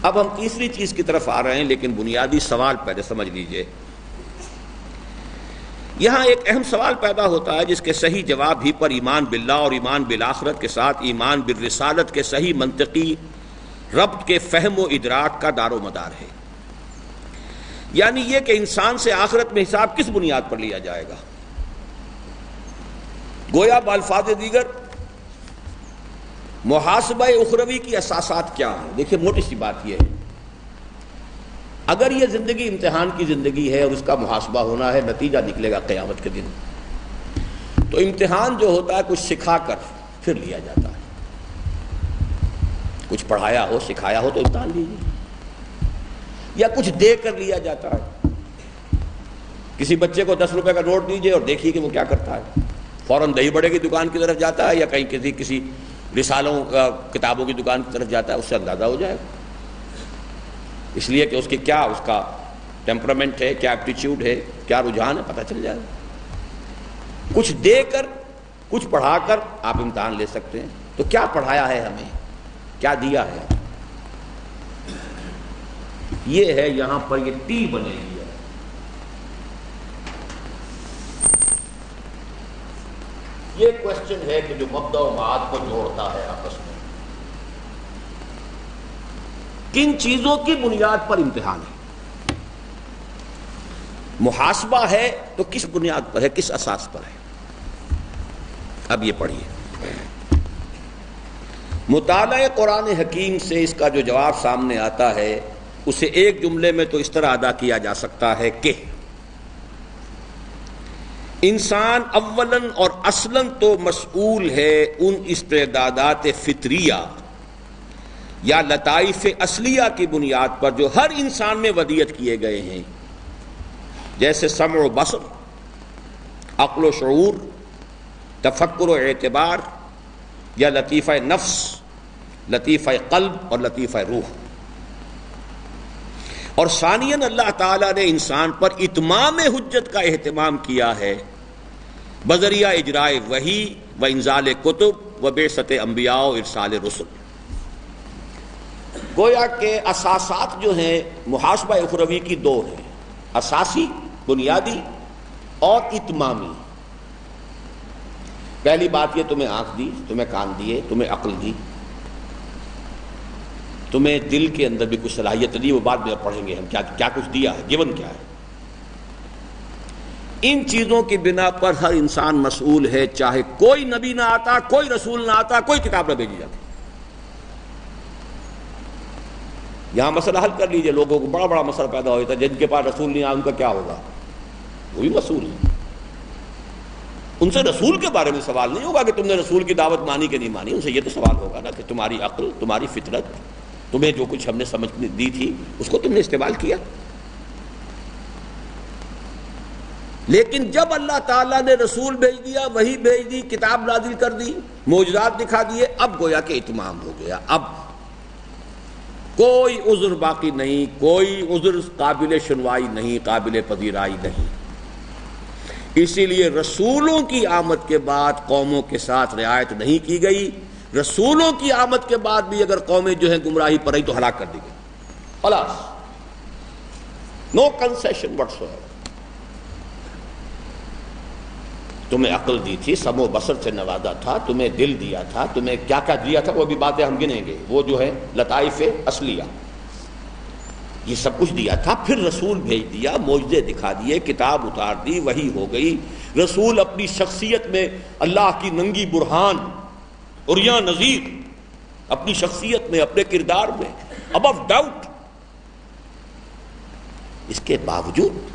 اب ہم تیسری چیز کی طرف آ رہے ہیں، لیکن بنیادی سوال پہلے سمجھ لیجئے. یہاں ایک اہم سوال پیدا ہوتا ہے جس کے صحیح جواب ہی پر ایمان باللہ اور ایمان بالآخرت کے ساتھ ایمان بالرسالت کے صحیح منطقی ربط کے فہم و ادراک کا دار و مدار ہے. یعنی یہ کہ انسان سے آخرت میں حساب کس بنیاد پر لیا جائے گا. گویا بالفاظ دیگر محاسبہ اخروی کی اساسات کیا ہیں. دیکھیں موٹی سی بات یہ ہے، اگر یہ زندگی امتحان کی زندگی ہے اور اس کا محاسبہ ہونا ہے، نتیجہ نکلے گا قیامت کے دن، تو امتحان جو ہوتا ہے کچھ سکھا کر پھر لیا جاتا ہے. کچھ پڑھایا ہو، سکھایا ہو تو امتحان لیجیے، یا کچھ دے کر لیا جاتا ہے. کسی بچے کو 10 روپے کا نوٹ دیجیے اور دیکھیے کہ وہ کیا کرتا ہے. فوراً دہی بڑے کی دکان کی طرف جاتا ہے یا کہیں کسی رسالوں کتابوں کی دکان کی طرف جاتا ہے، اس سے اندازہ ہو جائے گا. اس لیے کہ اس کی کیا اس کا ٹیمپرامنٹ ہے، کیا ایپٹیچیوڈ ہے، کیا رجحان ہے، پتہ چل جائے گا. کچھ دے کر کچھ پڑھا کر آپ امتحان لے سکتے ہیں. تو کیا پڑھایا ہے ہمیں، کیا دیا ہے، یہ ہے یہاں پر یہ ٹی بنے گی. یہ کوشچن ہے کہ جو مبدا و معاد کو جوڑتا ہے آپس میں. کن چیزوں کی بنیاد پر امتحان ہے؟ محاسبہ ہے تو کس بنیاد پر ہے، کس اساس پر ہے؟ اب یہ پڑھیے. مطالعہ قرآن حکیم سے اس کا جو جواب سامنے آتا ہے اسے ایک جملے میں تو اس طرح ادا کیا جا سکتا ہے کہ انسان اولاً اور اصلاً تو مسئول ہے ان استعدادات فطریہ یا لطائف اصلیہ کی بنیاد پر جو ہر انسان میں ودیعت کیے گئے ہیں، جیسے سمع و بصر، عقل و شعور، تفکر و اعتبار، یا لطیفہ نفس، لطیفہ قلب اور لطیفہ روح. اور ثانیاً اللہ تعالیٰ نے انسان پر اتمام حجت کا اہتمام کیا ہے بذریعہ اجرائے وحی و انزال کتب و بعثت انبیاء و ارسال رسل. گویا کہ اساسات جو ہیں محاسبہ اخروی کی دو ہیں، اساسی بنیادی اور اتمامی. پہلی بات یہ تمہیں آنکھ دی، تمہیں کان دیے، تمہیں عقل دی، تمہیں دل کے اندر بھی کچھ صلاحیت دی، وہ بعد میں پڑھیں گے ہم کیا کچھ دیا ہے، گیون کیا ہے. ان چیزوں کی بنا پر ہر انسان مسئول ہے، چاہے کوئی نبی نہ آتا، کوئی رسول نہ آتا، کوئی کتاب نہ بھیجی جاتی. یہاں مسئلہ حل کر لیجئے. لوگوں کو بڑا بڑا مسئلہ پیدا ہوتا ہے، جن کے پاس رسول نہیں آیا ان کا کیا ہوگا، وہ بھی مسئول ہے. ان سے رسول کے بارے میں سوال نہیں ہوگا کہ تم نے رسول کی دعوت مانی کہ نہیں مانی. ان سے یہ تو سوال ہوگا نا کہ تمہاری عقل، تمہاری فطرت، تمہیں جو کچھ ہم نے سمجھ دی تھی اس کو تم نے استعمال کیا. لیکن جب اللہ تعالیٰ نے رسول بھیج دیا، وحی بھیج دی، کتاب نازل کر دی، معجزات دکھا دیے، اب گویا کہ اتمام ہو گیا. اب کوئی عذر باقی نہیں، کوئی عذر قابل سنوائی نہیں، قابل پذیرائی نہیں. اسی لیے رسولوں کی آمد کے بعد قوموں کے ساتھ رعایت نہیں کی گئی. رسولوں کی آمد کے بعد بھی اگر قومیں جو ہیں گمراہی پر رہی تو ہلاک کر دی گئی. خلاص نو کنسیشن وٹس ایور. تمہیں عقل دی تھی، سمع و بصر سے نوازا تھا، تمہیں دل دیا تھا، تمہیں کیا کیا دیا تھا وہ بھی باتیں ہم گنیں گے، وہ جو ہے لطائف اصلیہ، یہ سب کچھ دیا تھا. پھر رسول بھیج دیا، معجزے دکھا دیے، کتاب اتار دی، وحی ہو گئی. رسول اپنی شخصیت میں اللہ کی ننگی برہان اور یا نذیر، اپنی شخصیت میں، اپنے کردار میں ابو ڈاؤٹ. اس کے باوجود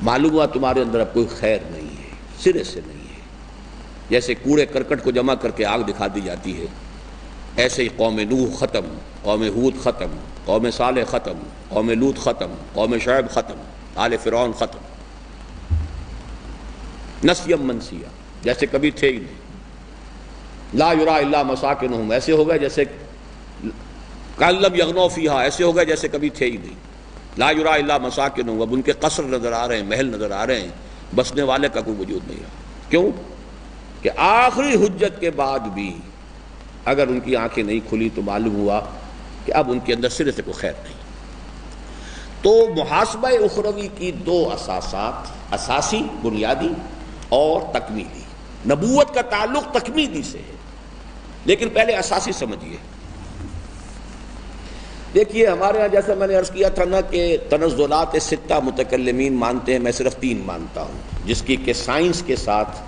معلوم ہوا تمہارے اندر اب کوئی خیر نہیں ہے، سرے سے نہیں ہے. جیسے کوڑے کرکٹ کو جمع کر کے آگ دکھا دی جاتی ہے، ایسے ہی قوم نوح ختم، قوم ہود ختم، قوم صالح ختم، قوم لوط ختم، قوم شعیب ختم، آل فرعون ختم. نسیم منسیہ، جیسے کبھی تھے ہی نہیں. لا یرا الا مساکنہم، ایسے ہو گئے جیسے کأن لم یغنوا فیہا، ایسے ہو گئے جیسے کبھی تھے ہی نہیں. لا یرا الا مساکنہم، اب ان کے قصر نظر آ رہے ہیں، محل نظر آ رہے ہیں، بسنے والے کا کوئی وجود نہیں رہا. کیوں کہ آخری حجت کے بعد بھی اگر ان کی آنکھیں نہیں کھلی تو معلوم ہوا کہ اب ان کے اندر سرے سے کوئی خیر نہیں. تو محاسبہ اخروی کی دو اساسات، اساسی بنیادی اور تکمیلی. نبوت کا تعلق تکمیلی سے ہے، لیکن پہلے اساسی سمجھیے. دیکھیے ہمارے ہاں جیسا میں نے عرض کیا تھا نا کہ تنزلات ستہ متکلمین مانتے ہیں، میں صرف 3 مانتا ہوں، جس کی کہ سائنس کے ساتھ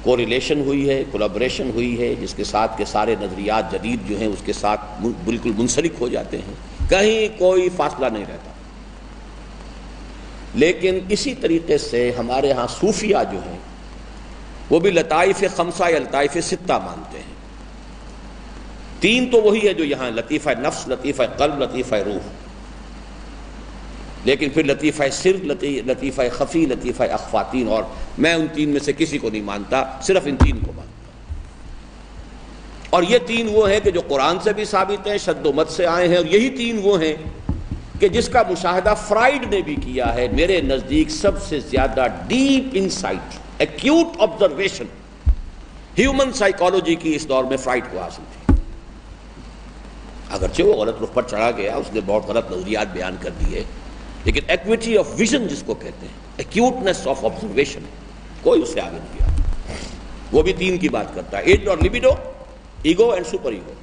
کوریلیشن ہوئی ہے، کولابریشن ہوئی ہے، جس کے ساتھ کہ سارے نظریات جدید جو ہیں اس کے ساتھ بالکل منسلک ہو جاتے ہیں، کہیں کوئی فاصلہ نہیں رہتا. لیکن اسی طریقے سے ہمارے ہاں صوفیہ جو ہیں وہ بھی لطائف خمسہ یا لطائف ستہ مانتے ہیں. 3 تو وہی ہے جو یہاں لطیفہ نفس، لطیفہ قلب، لطیفہ روح. لیکن پھر لطیفہ سر، لطیفہ خفی، لطیفہ اخفا، 3 اور میں ان 3 میں سے کسی کو نہیں مانتا، صرف ان 3 کو مانتا. اور یہ 3 وہ ہیں کہ جو قرآن سے بھی ثابت ہیں، شد و مت سے آئے ہیں، اور یہی 3 وہ ہیں کہ جس کا مشاہدہ فرائڈ نے بھی کیا ہے. میرے نزدیک سب سے زیادہ deep insight, acute observation human psychology کی اس دور میں فرائڈ کو حاصل تھی. اگرچہ وہ غلط رخ پر چڑھا گیا، اس نے بہت غلط نظریات بیان کر دیے، لیکن ایکویٹی آف ویژن جس کو کہتے ہیں، ایکیوٹنس آف آبزرویشن، کوئی اس سے آگے نہیں گیا. وہ بھی 3 کی بات کرتا ہے، اج اور libido, ego and superego.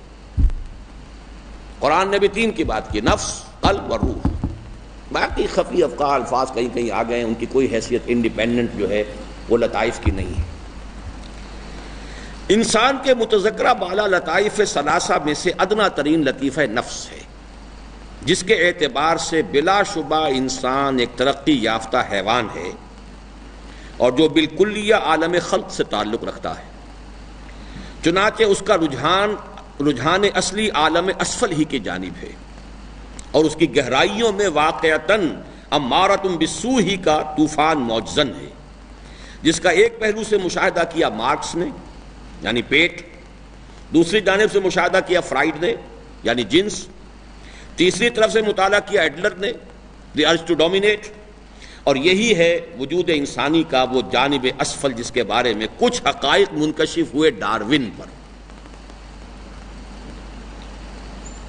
Quran نے بھی 3 کی بات کی، نفس، قلب اور روح. باقی خفی افکار الفاظ کہیں کہیں آ گئے ہیں، ان کی کوئی حیثیت انڈیپینڈنٹ جو ہے وہ لطائف کی نہیں ہے. انسان کے متذکرہ بالا لطائف ثلاثہ میں سے ادنا ترین لطیفہ نفس ہے، جس کے اعتبار سے بلا شبہ انسان ایک ترقی یافتہ حیوان ہے اور جو بالکلیہ عالم خلق سے تعلق رکھتا ہے. چنانچہ اس کا رجحان اصلی عالم اسفل ہی کی جانب ہے، اور اس کی گہرائیوں میں واقعتاً امارۃ بالسوء ہی کا طوفان موجزن ہے، جس کا ایک پہلو سے مشاہدہ کیا مارکس نے یعنی پیٹ، دوسری جانب سے مشاہدہ کیا فرائڈ نے یعنی جنس، تیسری طرف سے مطالعہ کیا ایڈلر نے دی ارج ٹو ڈومینیٹ. اور یہی ہے وجود انسانی کا وہ جانب اسفل جس کے بارے میں کچھ حقائق منکشف ہوئے ڈارون پر.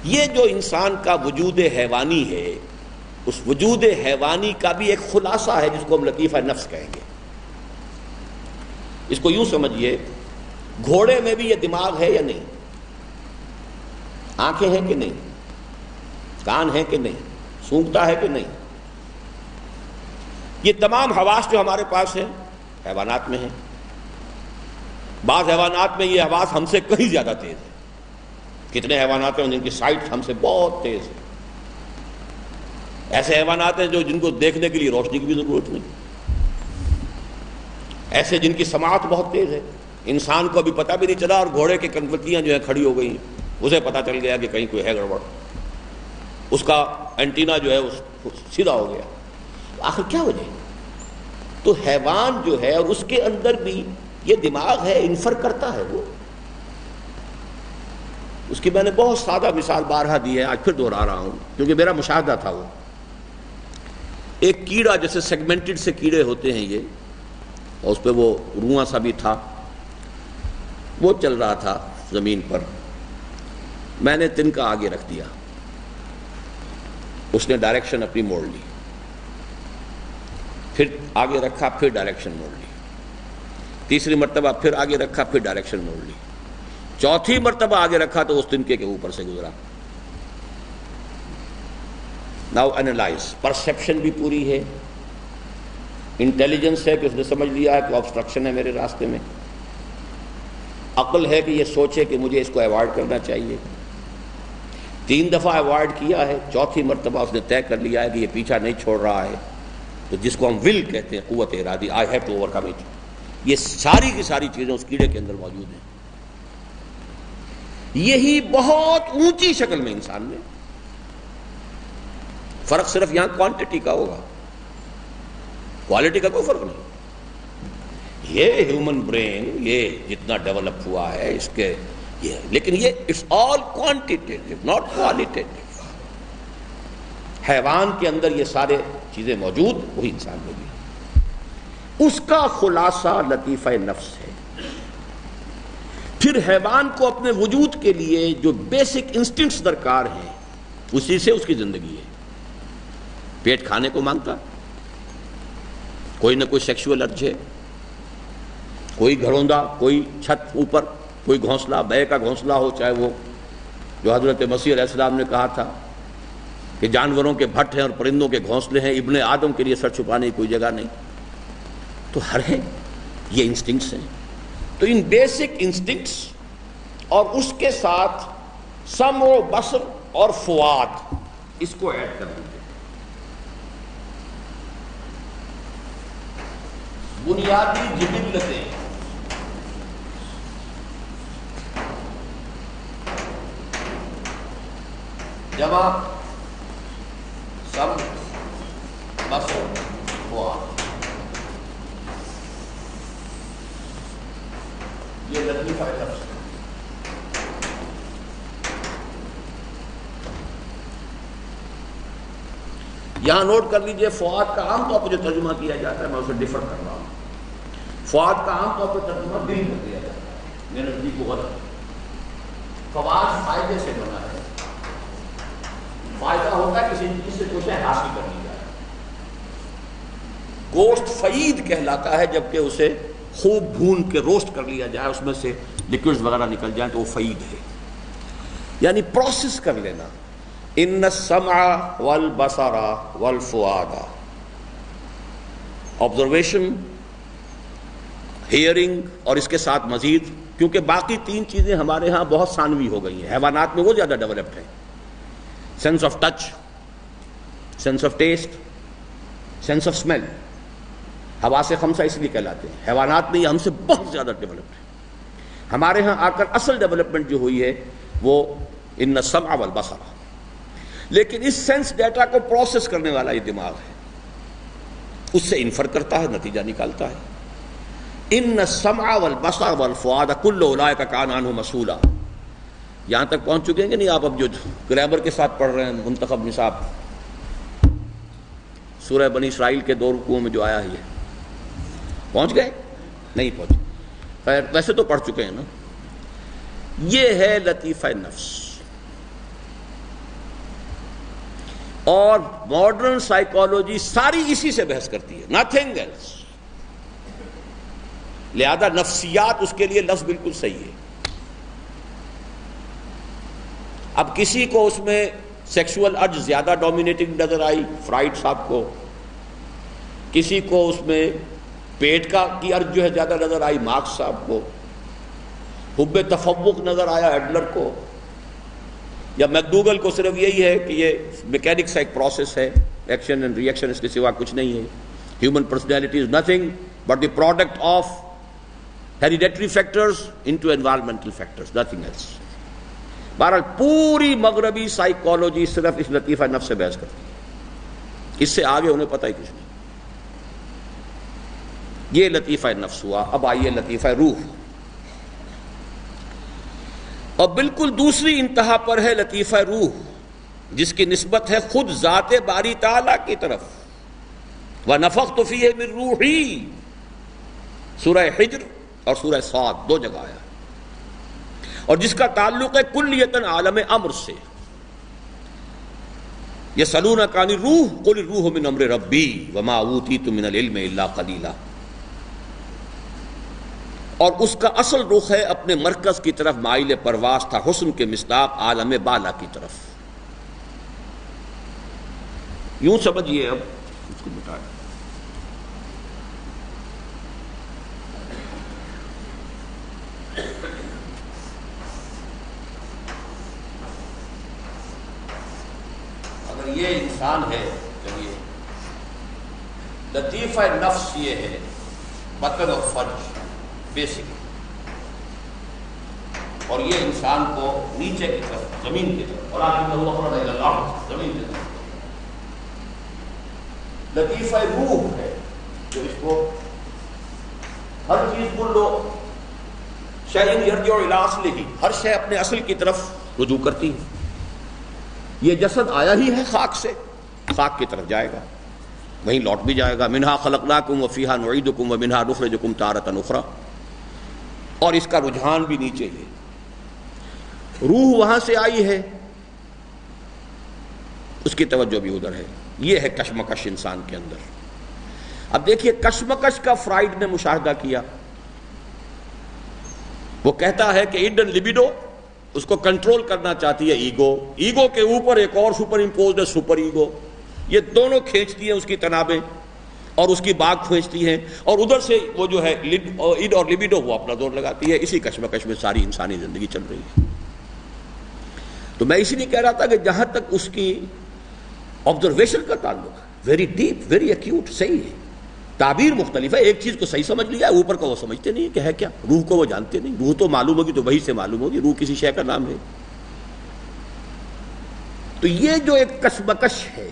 یہ جو انسان کا وجود حیوانی ہے، اس وجود حیوانی کا بھی ایک خلاصہ ہے جس کو ہم لطیفہ نفس کہیں گے. اس کو یوں سمجھیے، گھوڑے میں بھی یہ دماغ ہے یا نہیں؟ آنکھیں ہیں کہ نہیں؟ کان ہیں کہ نہیں؟ سونگتا ہے کہ نہیں؟ یہ تمام حواس جو ہمارے پاس ہیں حیوانات میں ہیں. بعض حیوانات میں یہ حواس ہم سے کہیں زیادہ تیز ہے. کتنے حیوانات ہیں جن کی سائٹ ہم سے بہت تیز ہے. ایسے حیوانات ہیں جن کو دیکھنے کے لیے روشنی کی بھی ضرورت نہیں. ایسے جن کی سماعت بہت تیز ہے، انسان کو ابھی پتہ بھی نہیں چلا اور گھوڑے کی کنپتیاں جو ہیں کھڑی ہو گئی، اسے پتہ چل گیا کہ کہیں کوئی ہے گڑبڑ، اس کا اینٹینا جو ہے سیدھا ہو گیا. آخر کیا وجہ؟ تو حیوان جو ہے اور اس کے اندر بھی یہ دماغ ہے، انفر کرتا ہے وہ. اس کی میں نے بہت سادہ مثال بارہا دی ہے، آج پھر دہرا رہا ہوں کیونکہ میرا مشاہدہ تھا وہ. ایک کیڑا جیسے سیگمنٹڈ سے کیڑے ہوتے ہیں یہ، اور اس پہ وہ رواں سا بھی تھا، وہ چل رہا تھا زمین پر، میں نے تنکا آگے رکھ دیا، اس نے ڈائریکشن اپنی موڑ لی، پھر آگے رکھا، پھر ڈائریکشن موڑ لی، تیسری مرتبہ پھر آگے رکھا، پھر ڈائریکشن موڑ لی، چوتھی مرتبہ آگے رکھا تو اس تنکے کے اوپر سے گزرا۔ ناؤ اینالائز، پرسیپشن بھی پوری ہے، انٹیلیجنس ہے کہ اس نے سمجھ لیا ہے کہ آبسٹرکشن ہے میرے راستے میں، عقل ہے کہ یہ سوچے کہ مجھے اس کو ایوائڈ کرنا چاہیے، 3 دفعہ ایوائڈ کیا ہے، چوتھی مرتبہ اس نے طے کر لیا ہے کہ یہ پیچھا نہیں چھوڑ رہا ہے، تو جس کو ہم ول کہتے ہیں، قوت ارادی، I have to overcome it, یہ ساری کی ساری چیزیں اس کیڑے کے اندر موجود ہیں۔ یہی بہت اونچی شکل میں انسان میں، فرق صرف یہاں کوانٹٹی کا ہوگا، کوالٹی کا کوئی فرق نہیں۔ یہ ہیومن برین یہ جتنا ڈیولپ ہوا ہے اس کے یہ، لیکن یہ it's all quantitative not qualitative. حیوان کے اندر یہ سارے چیزیں موجود، وہی انسان میں بھی۔ اس کا خلاصہ لطیفہ نفس ہے۔ پھر حیوان کو اپنے وجود کے لیے جو بیسک انسٹنکٹس درکار ہیں، اسی سے اس کی زندگی ہے۔ پیٹ کھانے کو مانگتا، کوئی نہ کوئی سیکشول ارج ہے، کوئی گھروندا، کوئی چھت اوپر، کوئی گھونسلہ، بے کا گھونسلہ ہو، چاہے وہ جو حضرت مسیح علیہ السلام نے کہا تھا کہ جانوروں کے بھٹ ہیں اور پرندوں کے گھونسلے ہیں، ابن آدم کے لیے سر چھپانے کی کوئی جگہ نہیں، تو ہر ہے یہ انسٹنکٹس ہیں۔ تو ان بیسک انسٹنکٹس اور اس کے ساتھ سمع و بصر اور فؤاد، اس کو ایڈ کر دیتے ہیں۔ بنیادی جبلتیں جمع سمع بصر فؤاد، یہ لطیفہ نفس ہے۔ یہاں نوٹ کر لیجئے، فؤاد کا عام طور پر جو ترجمہ کیا جاتا ہے، میں اسے ڈیفر کر رہا ہوں، فؤاد کا عام طور پر ترجمہ دل کر دیا جاتا ہے، میرے نزدیک کو غلط ہے۔ فؤاد فائدے سے بنا ہے، فائدہ ہوتا ہے کسی چیز سے کچھ حاصل کرنی جائے۔ گوشت فعید کہلاتا ہے جبکہ اسے خوب بھون کے روسٹ کر لیا جائے، اس میں سے لیکوڈز وغیرہ نکل جائیں تو وہ فعید ہے، یعنی پروسیس کر لینا۔ ان السمع والبصر والفؤاد، آبزرویشن، ہیئرنگ، اور اس کے ساتھ مزید، کیونکہ باقی 3 چیزیں ہمارے ہاں بہت ثانوی ہو گئی ہیں، حیوانات میں وہ زیادہ ڈیولپڈ ہیں۔ Sense of touch, sense of test, sense of smell, حواس خمسہ اس لیے کہلاتے ہیں۔ حیوانات میں یہ ہم سے بہت زیادہ ڈیولپڈ ہے۔ ہمارے ہاں آ کر اصل ڈیولپمنٹ جو ہوئی ہے وہ ان السمع والبصر، لیکن اس سینس ڈیٹا کو پروسیس کرنے والا یہ دماغ ہے، اس سے انفر کرتا ہے، نتیجہ نکالتا ہے۔ ان السمع والبصر والفؤاد کل اولئک کان عنہ مسئولا۔ یہاں تک پہنچ چکے ہیں کہ نہیں آپ؟ اب جو گرامر کے ساتھ پڑھ رہے ہیں منتخب نصاب، سورہ بنی اسرائیل کے 2 رکوعوں میں جو آیا ہے، یہ پہنچ گئے؟ نہیں پہنچے، خیر ویسے تو پڑھ چکے ہیں نا۔ یہ ہے لطیفہ نفس، اور ماڈرن سائیکالوجی ساری اسی سے بحث کرتی ہے، نتھنگ ایلس۔ لہذا نفسیات اس کے لیے لفظ بالکل صحیح ہے۔ اب کسی کو اس میں سیکشول ارج زیادہ ڈومینیٹنگ نظر آئی، فرائڈ صاحب کو، کسی کو اس میں پیٹ کی ارج جو ہے زیادہ نظر آئی، مارکس صاحب کو، حب تفوق نظر آیا ایڈلر کو، یا میکڈوگل کو صرف یہی ہے کہ یہ میکینکس کا ایک پروسیس ہے، ایکشن اینڈ ری ایکشن، اس کے سوا کچھ نہیں ہے۔ Human personality is nothing but the product of hereditary factors into environmental factors, nothing else. بہرحال پوری مغربی سائیکالوجی صرف اس لطیفہ نفس سے بحث کرتی ہے، اس سے آگے انہیں پتہ ہی کچھ نہیں۔ یہ لطیفہ نفس ہوا۔ اب آئیے لطیفہ روح، اور بالکل دوسری انتہا پر ہے لطیفہ روح، جس کی نسبت ہے خود ذات باری تعالیٰ کی طرف۔ وَنَفَخْتُ فِيهِ مِن رُوحِي، سورہ حجر اور سورہ صاد 2 جگہ آیا، اور جس کا تعلق ہے کلیتاً عالم امر سے۔ یسألونک عن الروح قل الروح من امر ربی وما اوتیتم من العلم الا قلیلا، اور اس کا اصل رخ ہے اپنے مرکز کی طرف مائل پرواز تھا، حسن کے مصداق عالم بالا کی طرف۔ یوں سمجھیے، اب اس کو بتائیں، اگر یہ انسان ہے، چلیے لطیفہ نفس یہ ہے بطن اور فرج بیسک، اور یہ انسان کو نیچے کی طرف زمین کی طرف، اور زمین کی طرف لطیفہ روح ہے جو اس کو ہر چیز کو لو شیء یرجع الی اصلہ، ہر شے اپنے اصل کی طرف رجوع کرتی ہے۔ یہ جسد آیا ہی ہے خاک سے، خاک کی طرف جائے گا، وہیں لوٹ بھی جائے گا۔ منہا خلقناکم وفیہا نعیدکم ومنہا نخرجکم تارۃ اخری، اور اس کا رجحان بھی نیچے ہے۔ روح وہاں سے آئی ہے، اس کی توجہ بھی ادھر ہے۔ یہ ہے کشمکش انسان کے اندر۔ اب دیکھیے کشمکش کا فرائڈ نے مشاہدہ کیا، وہ کہتا ہے کہ ایڈن لبیڈو، اس کو کنٹرول کرنا چاہتی ہے ایگو، ایگو کے اوپر ایک اور سپر امپوزڈ ہے سپر ایگو، یہ دونوں کھینچتی ہیں اس کی تنابیں اور اس کی باغ کھینچتی ہیں، اور ادھر سے وہ جو ہے ایڈ اور لبیڈو وہ اپنا زور لگاتی ہے۔ اسی کشمکش میں ساری انسانی زندگی چل رہی ہے۔ تو میں اسی لیے کہہ رہا تھا کہ جہاں تک اس کی آبزرویشن کا تعلق ہے، ویری ڈیپ، ویری ایکیوٹ، صحیح ہے، تعبیر مختلف ہے۔ ایک چیز کو صحیح سمجھ لیا، اوپر کا وہ سمجھتے نہیں کہ ہے کیا، روح کو وہ جانتے نہیں۔ روح تو معلوم ہوگی تو وہی سے معلوم ہوگی، روح کسی شے کا نام ہے۔ تو یہ جو ایک کشمکش ہے،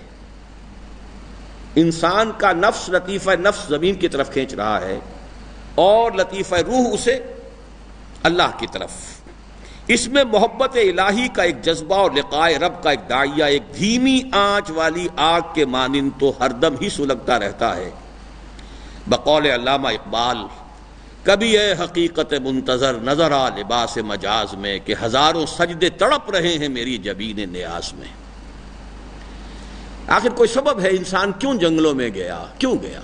انسان کا نفس لطیفہ نفس زمین کی طرف کھینچ رہا ہے، اور لطیفہ روح اسے اللہ کی طرف۔ اس میں محبت الہی کا ایک جذبہ اور لقاء رب کا ایک داعیہ ایک دھیمی آنچ والی آگ کے مانند تو ہر دم ہی سلگتا رہتا ہے۔ بقول علامہ اقبال، کبھی اے حقیقت منتظر نظر آ لباس مجاز میں، کہ ہزاروں سجدے تڑپ رہے ہیں میری جبین نیاز میں۔ آخر کوئی سبب ہے، انسان کیوں جنگلوں میں گیا، کیوں گیا؟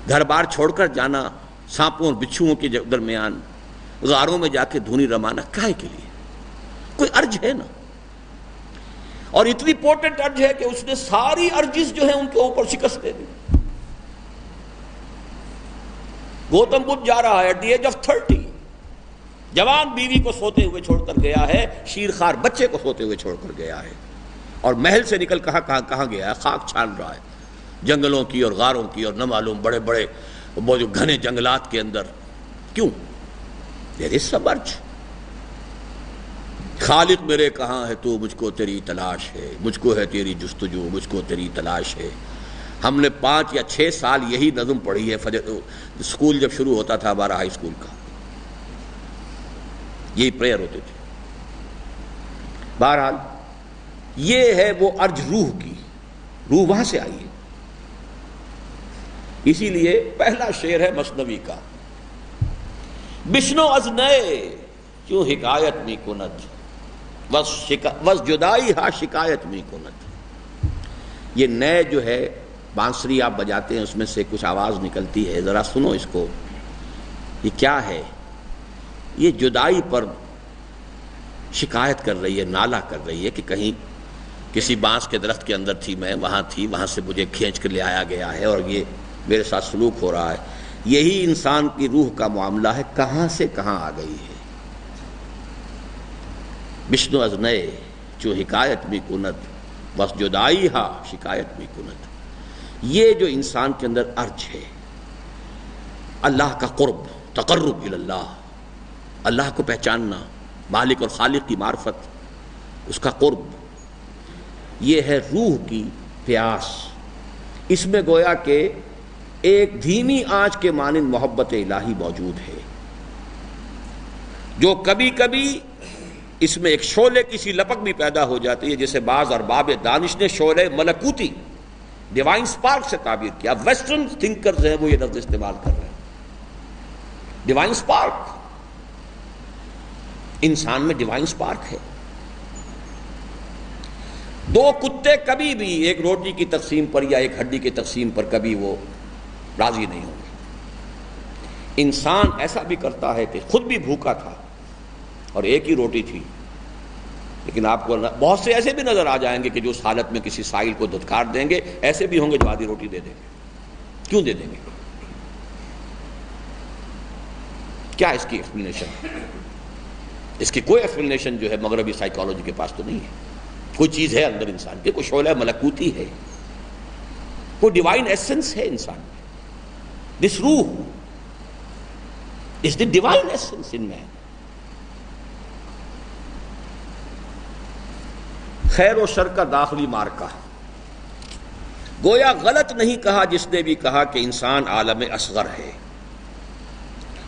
گھر بار چھوڑ کر جانا، سانپوں اور بچھوؤں کے درمیان غاروں میں جا کے دھونی رمانا، کائے کے لیے؟ کوئی ارج ہے نا، اور اتنی پورٹنٹ ارج ہے کہ اس نے ساری ارجز جو ہیں ان کے اوپر شکست دے دی۔ گوتم بدھ جا رہا ہے ایٹ دی ایج آف 30، جوان بیوی کو سوتے ہوئے چھوڑ کر گیا ہے، شیرخوار بچے کو سوتے ہوئے چھوڑ کر گیا ہے، اور محل سے نکل کہاں گیا ہے؟ خاک چھان رہا ہے، جنگلوں کی اور غاروں کی اور نہ معلوم بڑے بڑے وہ جو گھنے جنگلات کے اندر۔ کیوں؟ دیر از سم ارج۔ خالق میرے کہاں ہے تو، مجھ کو تیری تلاش ہے، مجھ کو ہے تیری جستجو، مجھ کو تیری تلاش ہے۔ ہم نے 5 یا 6 سال یہی نظم پڑھی ہے، اسکول جب شروع ہوتا تھا ہمارا ہائی اسکول کا، یہی پریئر ہوتے تھے۔ بہرحال یہ ہے وہ ارج روح کی، روح وہاں سے آئی ہے۔ اسی لیے پہلا شعر ہے مثنوی کا، بشنو از نئے کیوں حکایت می کند، وز جدائی ہا شکایت می کند۔ یہ نئے جو ہے بانسری آپ بجاتے ہیں، اس میں سے کچھ آواز نکلتی ہے، ذرا سنو اس کو، یہ کیا ہے؟ یہ جدائی پر شکایت کر رہی ہے، نالہ کر رہی ہے کہ کہیں کسی بانس کے درخت کے اندر تھی میں، وہاں تھی، وہاں سے مجھے کھینچ کر لے آیا گیا ہے، اور یہ میرے ساتھ سلوک ہو رہا ہے۔ یہی انسان کی روح کا معاملہ ہے، کہاں سے کہاں آ گئی ہے۔ بشنو از نئے جو حکایت می کند، بس جدائی ہا شکایت می کند۔ یہ جو انسان کے اندر ارج ہے، اللہ کا قرب، تقرب اللہ، اللہ کو پہچاننا، مالک اور خالق کی معرفت، اس کا قرب، یہ ہے روح کی پیاس۔ اس میں گویا کہ ایک دھیمی آنچ کے مانند محبت الہی موجود ہے، جو کبھی کبھی اس میں ایک شعلے کی سی لپک بھی پیدا ہو جاتی ہے، جیسے بعض ارباب دانش نے شعلے ملکوتی ڈیوائن سپارک سے تعبیر کیا. ویسٹرن تھنکرز ہیں وہ یہ لفظ استعمال کر رہے ہیں. ڈیوائن سپارک، انسان میں ڈیوائن سپارک ہے. دو کتے کبھی بھی ایک روٹی کی تقسیم پر یا ایک ہڈی کی تقسیم پر کبھی وہ راضی نہیں ہوں گے. انسان ایسا بھی کرتا ہے کہ خود بھی بھوکا تھا اور ایک ہی روٹی تھی، لیکن آپ کو بہت سے ایسے بھی نظر آ جائیں گے کہ جو اس حالت میں کسی سائل کو دھتکار دیں گے. ایسے بھی ہوں گے جو آدھی روٹی دے دیں گے. کیوں دے دیں گے؟ کیا اس کی ایکسپلینیشن؟ اس کی کوئی ایکسپلینیشن جو ہے مغربی سائیکالوجی کے پاس تو نہیں ہے. کوئی چیز ہے اندر انسان کے، کوئی شعلہ ملکوتی ہے، کوئی ڈیوائن ایسنس ہے انسان میں. دس روح از دی ڈیوائن ایسنس ان مین. خیر و شر کا داخلی مارکا. گویا غلط نہیں کہا جس نے بھی کہا کہ انسان عالم اصغر ہے،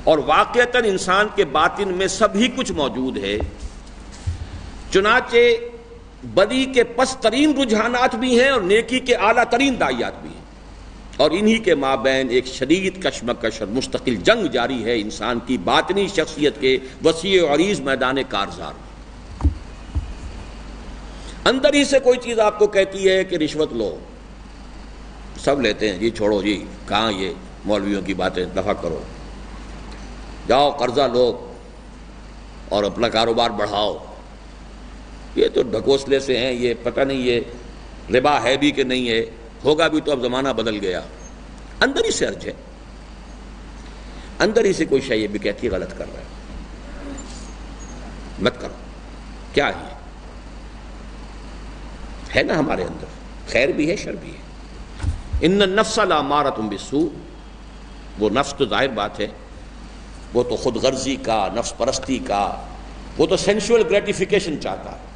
اور واقعتاً انسان کے باطن میں سبھی کچھ موجود ہے. چنانچہ بدی کے پست ترین رجحانات بھی ہیں اور نیکی کے اعلیٰ ترین داعیات بھی ہیں، اور انہی کے مابین ایک شدید کشمکش اور مستقل جنگ جاری ہے انسان کی باطنی شخصیت کے وسیع و عریض میدان کارزار میں. اندر ہی سے کوئی چیز آپ کو کہتی ہے کہ رشوت لو، سب لیتے ہیں جی، چھوڑو جی، کہاں یہ مولویوں کی باتیں، دفع کرو، جاؤ قرضہ لو اور اپنا کاروبار بڑھاؤ. یہ تو ڈھکوسلے سے ہیں، یہ پتہ نہیں یہ ربا ہے بھی کہ نہیں ہے، ہوگا بھی تو اب زمانہ بدل گیا. اندر ہی سے عرض ہے، اندر ہی سے کوئی شے یہ بھی کہتی غلط کر رہا ہے، مت کرو. کیا ہے نا ہمارے اندر خیر بھی ہے، شر بھی ہے. ان النفس لامارۃ بالسوء، وہ نفس تو ظاہر بات ہے، وہ تو خود غرضی کا، نفس پرستی کا، وہ تو سینشول گریٹیفیکیشن چاہتا ہے.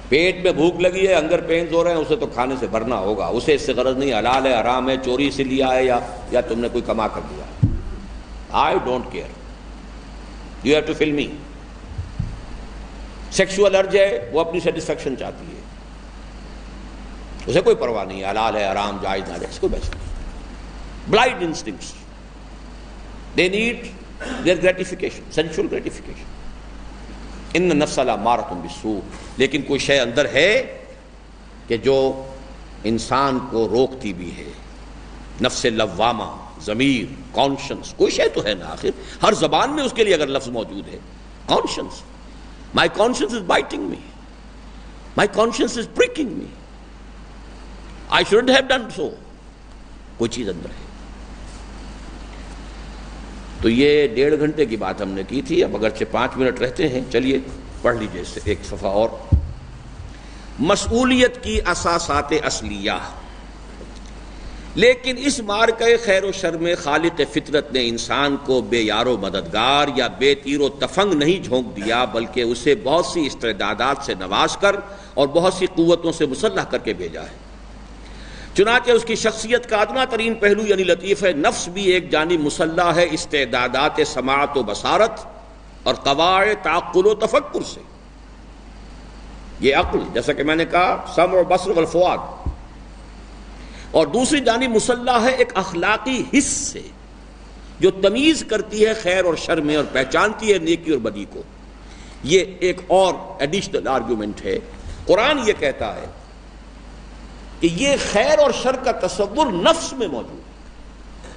پیٹ میں بھوک لگی ہے، انگر پینز ہو رہے ہیں، اسے تو کھانے سے بھرنا ہوگا، اسے اس سے غرض نہیں حلال ہے حرام ہے، چوری سے لیا ہے یا تم نے کوئی کما کر دیا. I don't care, you have to fill me. Sexual urge ہے، وہ اپنی سیٹسفیکشن چاہتی ہے، اسے کوئی پرواہ نہیں ہے حلال ہے حرام جائز نہ جائز، اس کو best. Blind instincts, they need their gratification, sensual gratification. ان النفس لامارۃ بالسوء. لیکن کوئی شے اندر ہے کہ جو انسان کو روکتی بھی ہے. نفس لوامہ، ضمیر، کانشنس، کوئی شے تو ہے نا آخر. ہر زبان میں اس کے لیے اگر لفظ موجود ہے، conscience. My conscience is biting me. My conscience is pricking me. I shouldn't have done so. کوئی چیز اندر ہے. تو یہ 1.5 گھنٹے کی بات ہم نے کی تھی. اب اگرچہ 5 منٹ رہتے ہیں، چلیے پڑھ لیجیے اس سے ایک صفحہ اور. مسئولیت کی اساسات اصلیہ. لیکن اس مارکہ خیر و شر میں خالق فطرت نے انسان کو بے یار و مددگار یا بے تیر و تفنگ نہیں جھونک دیا، بلکہ اسے بہت سی استعدادات سے نواز کر اور بہت سی قوتوں سے مسلح کر کے بھیجا ہے. چنانچہ اس کی شخصیت کا ادنا ترین پہلو یعنی لطیف ہے، نفس بھی ایک جانب مسلح ہے استعدادات سماعت و بصارت اور قواعد تعقل و تفکر سے. یہ عقل، جیسا کہ میں نے کہا، سمع و بصر والفؤاد. اور دوسری جانب مسلح ہے ایک اخلاقی حس سے، جو تمیز کرتی ہے خیر اور شر میں اور پہچانتی ہے نیکی اور بدی کو. یہ ایک اور ایڈیشنل آرگومنٹ ہے. قرآن یہ کہتا ہے کہ یہ خیر اور شر کا تصور نفس میں موجود ہے.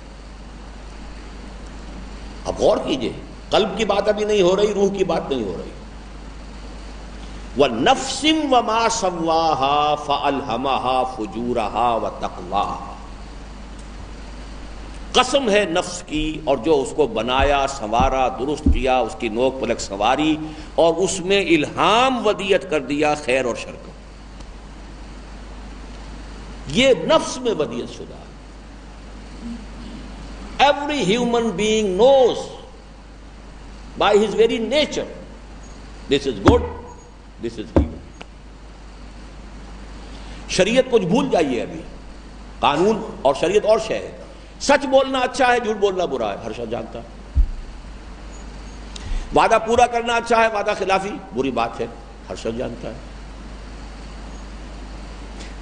اب غور کیجئے، قلب کی بات ابھی نہیں ہو رہی، روح کی بات نہیں ہو رہی. وَنَفْسٍ وَمَا سَوَّاهَا فَأَلْهَمَهَا فُجُورَهَا وَتَقْوَاهَا. قسم ہے نفس کی اور جو اس کو بنایا، سنوارا، درست کیا، اس کی نوک پلک سنواری اور اس میں الہام ودیت کر دیا خیر اور شر کو. یہ نفس میں ودیت شدہ ہے. Every human being knows by his very nature this is good, this is evil. شریعت کچھ بھول جائیے ابھی. قانون اور شریعت اور شے ہے. سچ بولنا اچھا ہے، جھوٹ بولنا برا ہے، ہر شخص جانتا ہے. وعدہ پورا کرنا اچھا ہے، وعدہ خلافی بری بات ہے، ہر شخص جانتا ہے.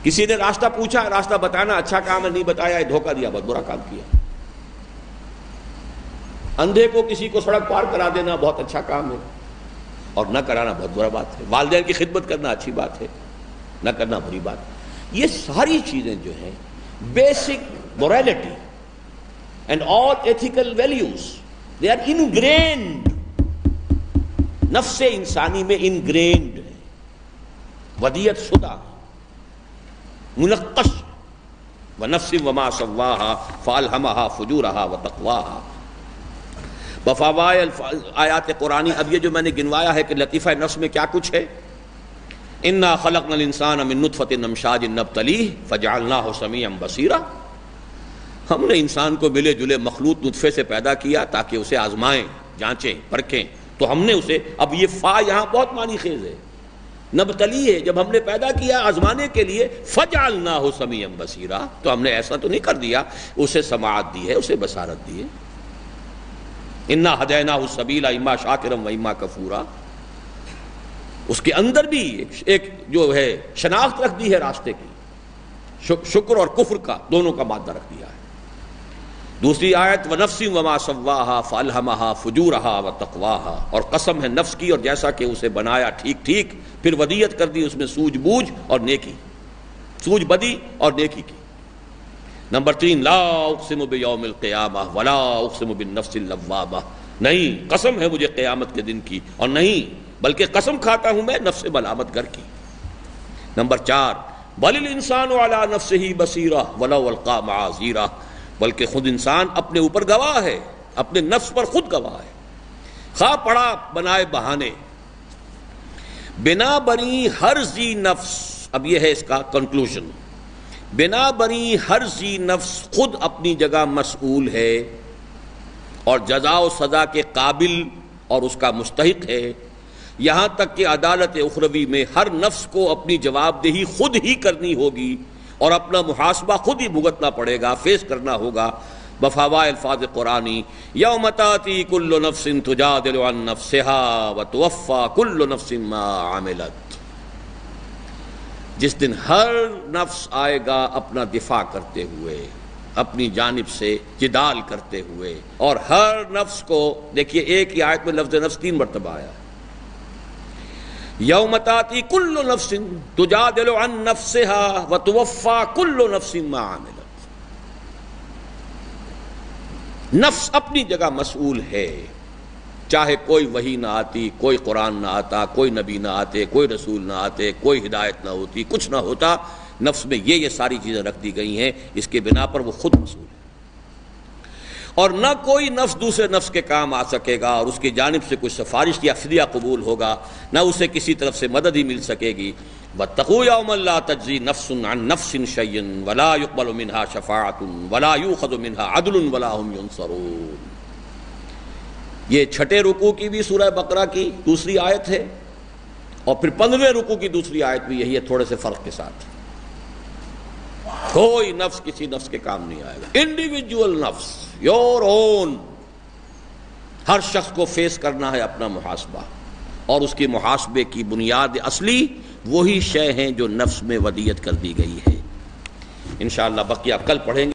کسی نے راستہ پوچھا، راستہ بتانا اچھا کام ہے، نہیں بتایا ہے، دھوکہ دیا، بہت برا کام کیا۔ اندھے کو کسی کو سڑک پار کرا دینا بہت اچھا کام ہے، اور نہ کرانا بہت برا بات ہے۔ والدین کی خدمت کرنا اچھی بات ہے، نہ کرنا بری بات ہے۔ یہ ساری چیزیں جو ہیں basic morality and all ethical values, they are ingrained، نفس انسانی میں ingrained ہے، ودیت شدہ، منقش۔ وَنَفْسٍ وَمَا سَوَّاهَا فَأَلْهَمَهَا فُجُورَهَا وَتَقْوَاهَا۔ بفوائد آیات قرآنی اب یہ جو میں نے گنوایا ہے کہ لطیفہ نفس میں کیا کچھ ہے۔ اِنَّا خَلَقْنَا الْإِنسَانَ مِن نُطْفَةٍ أَمْشَاجٍ نَبْتَلِيهِ فَجَعَلْنَاهُ سَمِيعًا بَصِيرًا۔ ہم نے انسان کو ملے جلے مخلوط نطفے سے پیدا کیا تاکہ اسے آزمائیں، جانچیں، پرکھیں، تو ہم نے اسے، اب یہ فا یہاں بہت معنی خیز ہے، نبتلی ہے، جب ہم نے پیدا کیا آزمانے کے لیے، فَجَعَلْنَاهُ سَمِيعًا بَصِيرًا، تو ہم نے ایسا تو نہیں کر دیا، اسے سماعت دی ہے، اسے بصارت دی ہے۔ اِنَّا هَدَيْنَاهُ السَّبِيلَ إِمَّا شَاكِرًا وَإِمَّا كَفُورًا، اس کے اندر بھی ایک جو ہے شناخت رکھ دی ہے راستے کی، شکر اور کفر کا دونوں کا مادہ رکھ دیا ہے۔ دوسری آیت وَنَفْسٍ وَمَا سَوَّاهَا فَأَلْهَمَهَا فُجُورَهَا وَتَقْوَاهَا، اور قسم ہے نفس کی اور جیسا کہ اسے بنایا ٹھیک ٹھیک، پھر ودیت کر دی اس میں سوجھ بوجھ اور نیکی، سوجھ بدی اور نیکی کی۔ نمبر 3 لا اقسم بیوم القیامہ ولا اقسم بالنفس اللوامہ، نہیں قسم ہے مجھے قیامت کے دن کی، اور نہیں بلکہ قسم کھاتا ہوں میں نفس ملامت گر کی۔ نمبر 4 بل الانسان علی نفسہ بصیرہ ولو القی معاذیرہ، بلکہ خود انسان اپنے اوپر گواہ ہے، اپنے نفس پر خود گواہ ہے، خواہ پڑا بنائے بہانے۔ بنا بری ہر ذی نفس، اب یہ ہے اس کا کنکلوژن، بنا بری ہر ذی نفس خود اپنی جگہ مسئول ہے اور جزا و سزا کے قابل اور اس کا مستحق ہے، یہاں تک کہ عدالت اخروی میں ہر نفس کو اپنی جواب دہی خود ہی کرنی ہوگی اور اپنا محاسبہ خود ہی بھگتنا پڑے گا، فیس کرنا ہوگا۔ بفوائد الفاظ قرآنی یوم تاتی کل نفس تجادل عن نفسها وتوفی کل نفس ما عملت، جس دن ہر نفس آئے گا اپنا دفاع کرتے ہوئے، اپنی جانب سے جدال کرتے ہوئے، اور ہر نفس کو، دیکھیے ایک ہی آیت میں لفظ نفس 3 مرتبہ آیا ہے۔ یوم تاتی کل نفس تجادل عن نفسها وتوفی کل نفس ما عملت، نفس اپنی جگہ مسئول ہے، چاہے کوئی وحی نہ آتی، کوئی قرآن نہ آتا، کوئی نبی نہ آتے، کوئی رسول نہ آتے، کوئی ہدایت نہ ہوتی، کچھ نہ ہوتا، نفس میں یہ ساری چیزیں رکھ دی گئی ہیں، اس کے بنا پر وہ خود مسئول ہے، اور نہ کوئی نفس دوسرے نفس کے کام آ سکے گا، اور اس کی جانب سے کوئی سفارش یا فدیہ قبول ہوگا، نہ اسے کسی طرف سے مدد ہی مل سکے گی۔ واتقوا یوما لا تجزی نفس عن نفس شیئا ولا يقبل منها شفاعۃ ولا یؤخذ منها عدل ولا هم ينصرون۔ یہ چھٹے رکوع کی بھی سورہ بقرہ کی دوسری آیت ہے، اور پھر 15ویں رکوع کی دوسری آیت بھی یہی ہے، تھوڑے سے فرق کے ساتھ۔ کوئی نفس کسی نفس کے کام نہیں آئے گا، انڈیویجول نفس، یور اون، ہر شخص کو فیس کرنا ہے اپنا محاسبہ، اور اس کے محاسبے کی بنیاد اصلی وہی شے ہیں جو نفس میں ودیت کر دی گئی ہے۔ انشاءاللہ بقیہ کل پڑھیں گے۔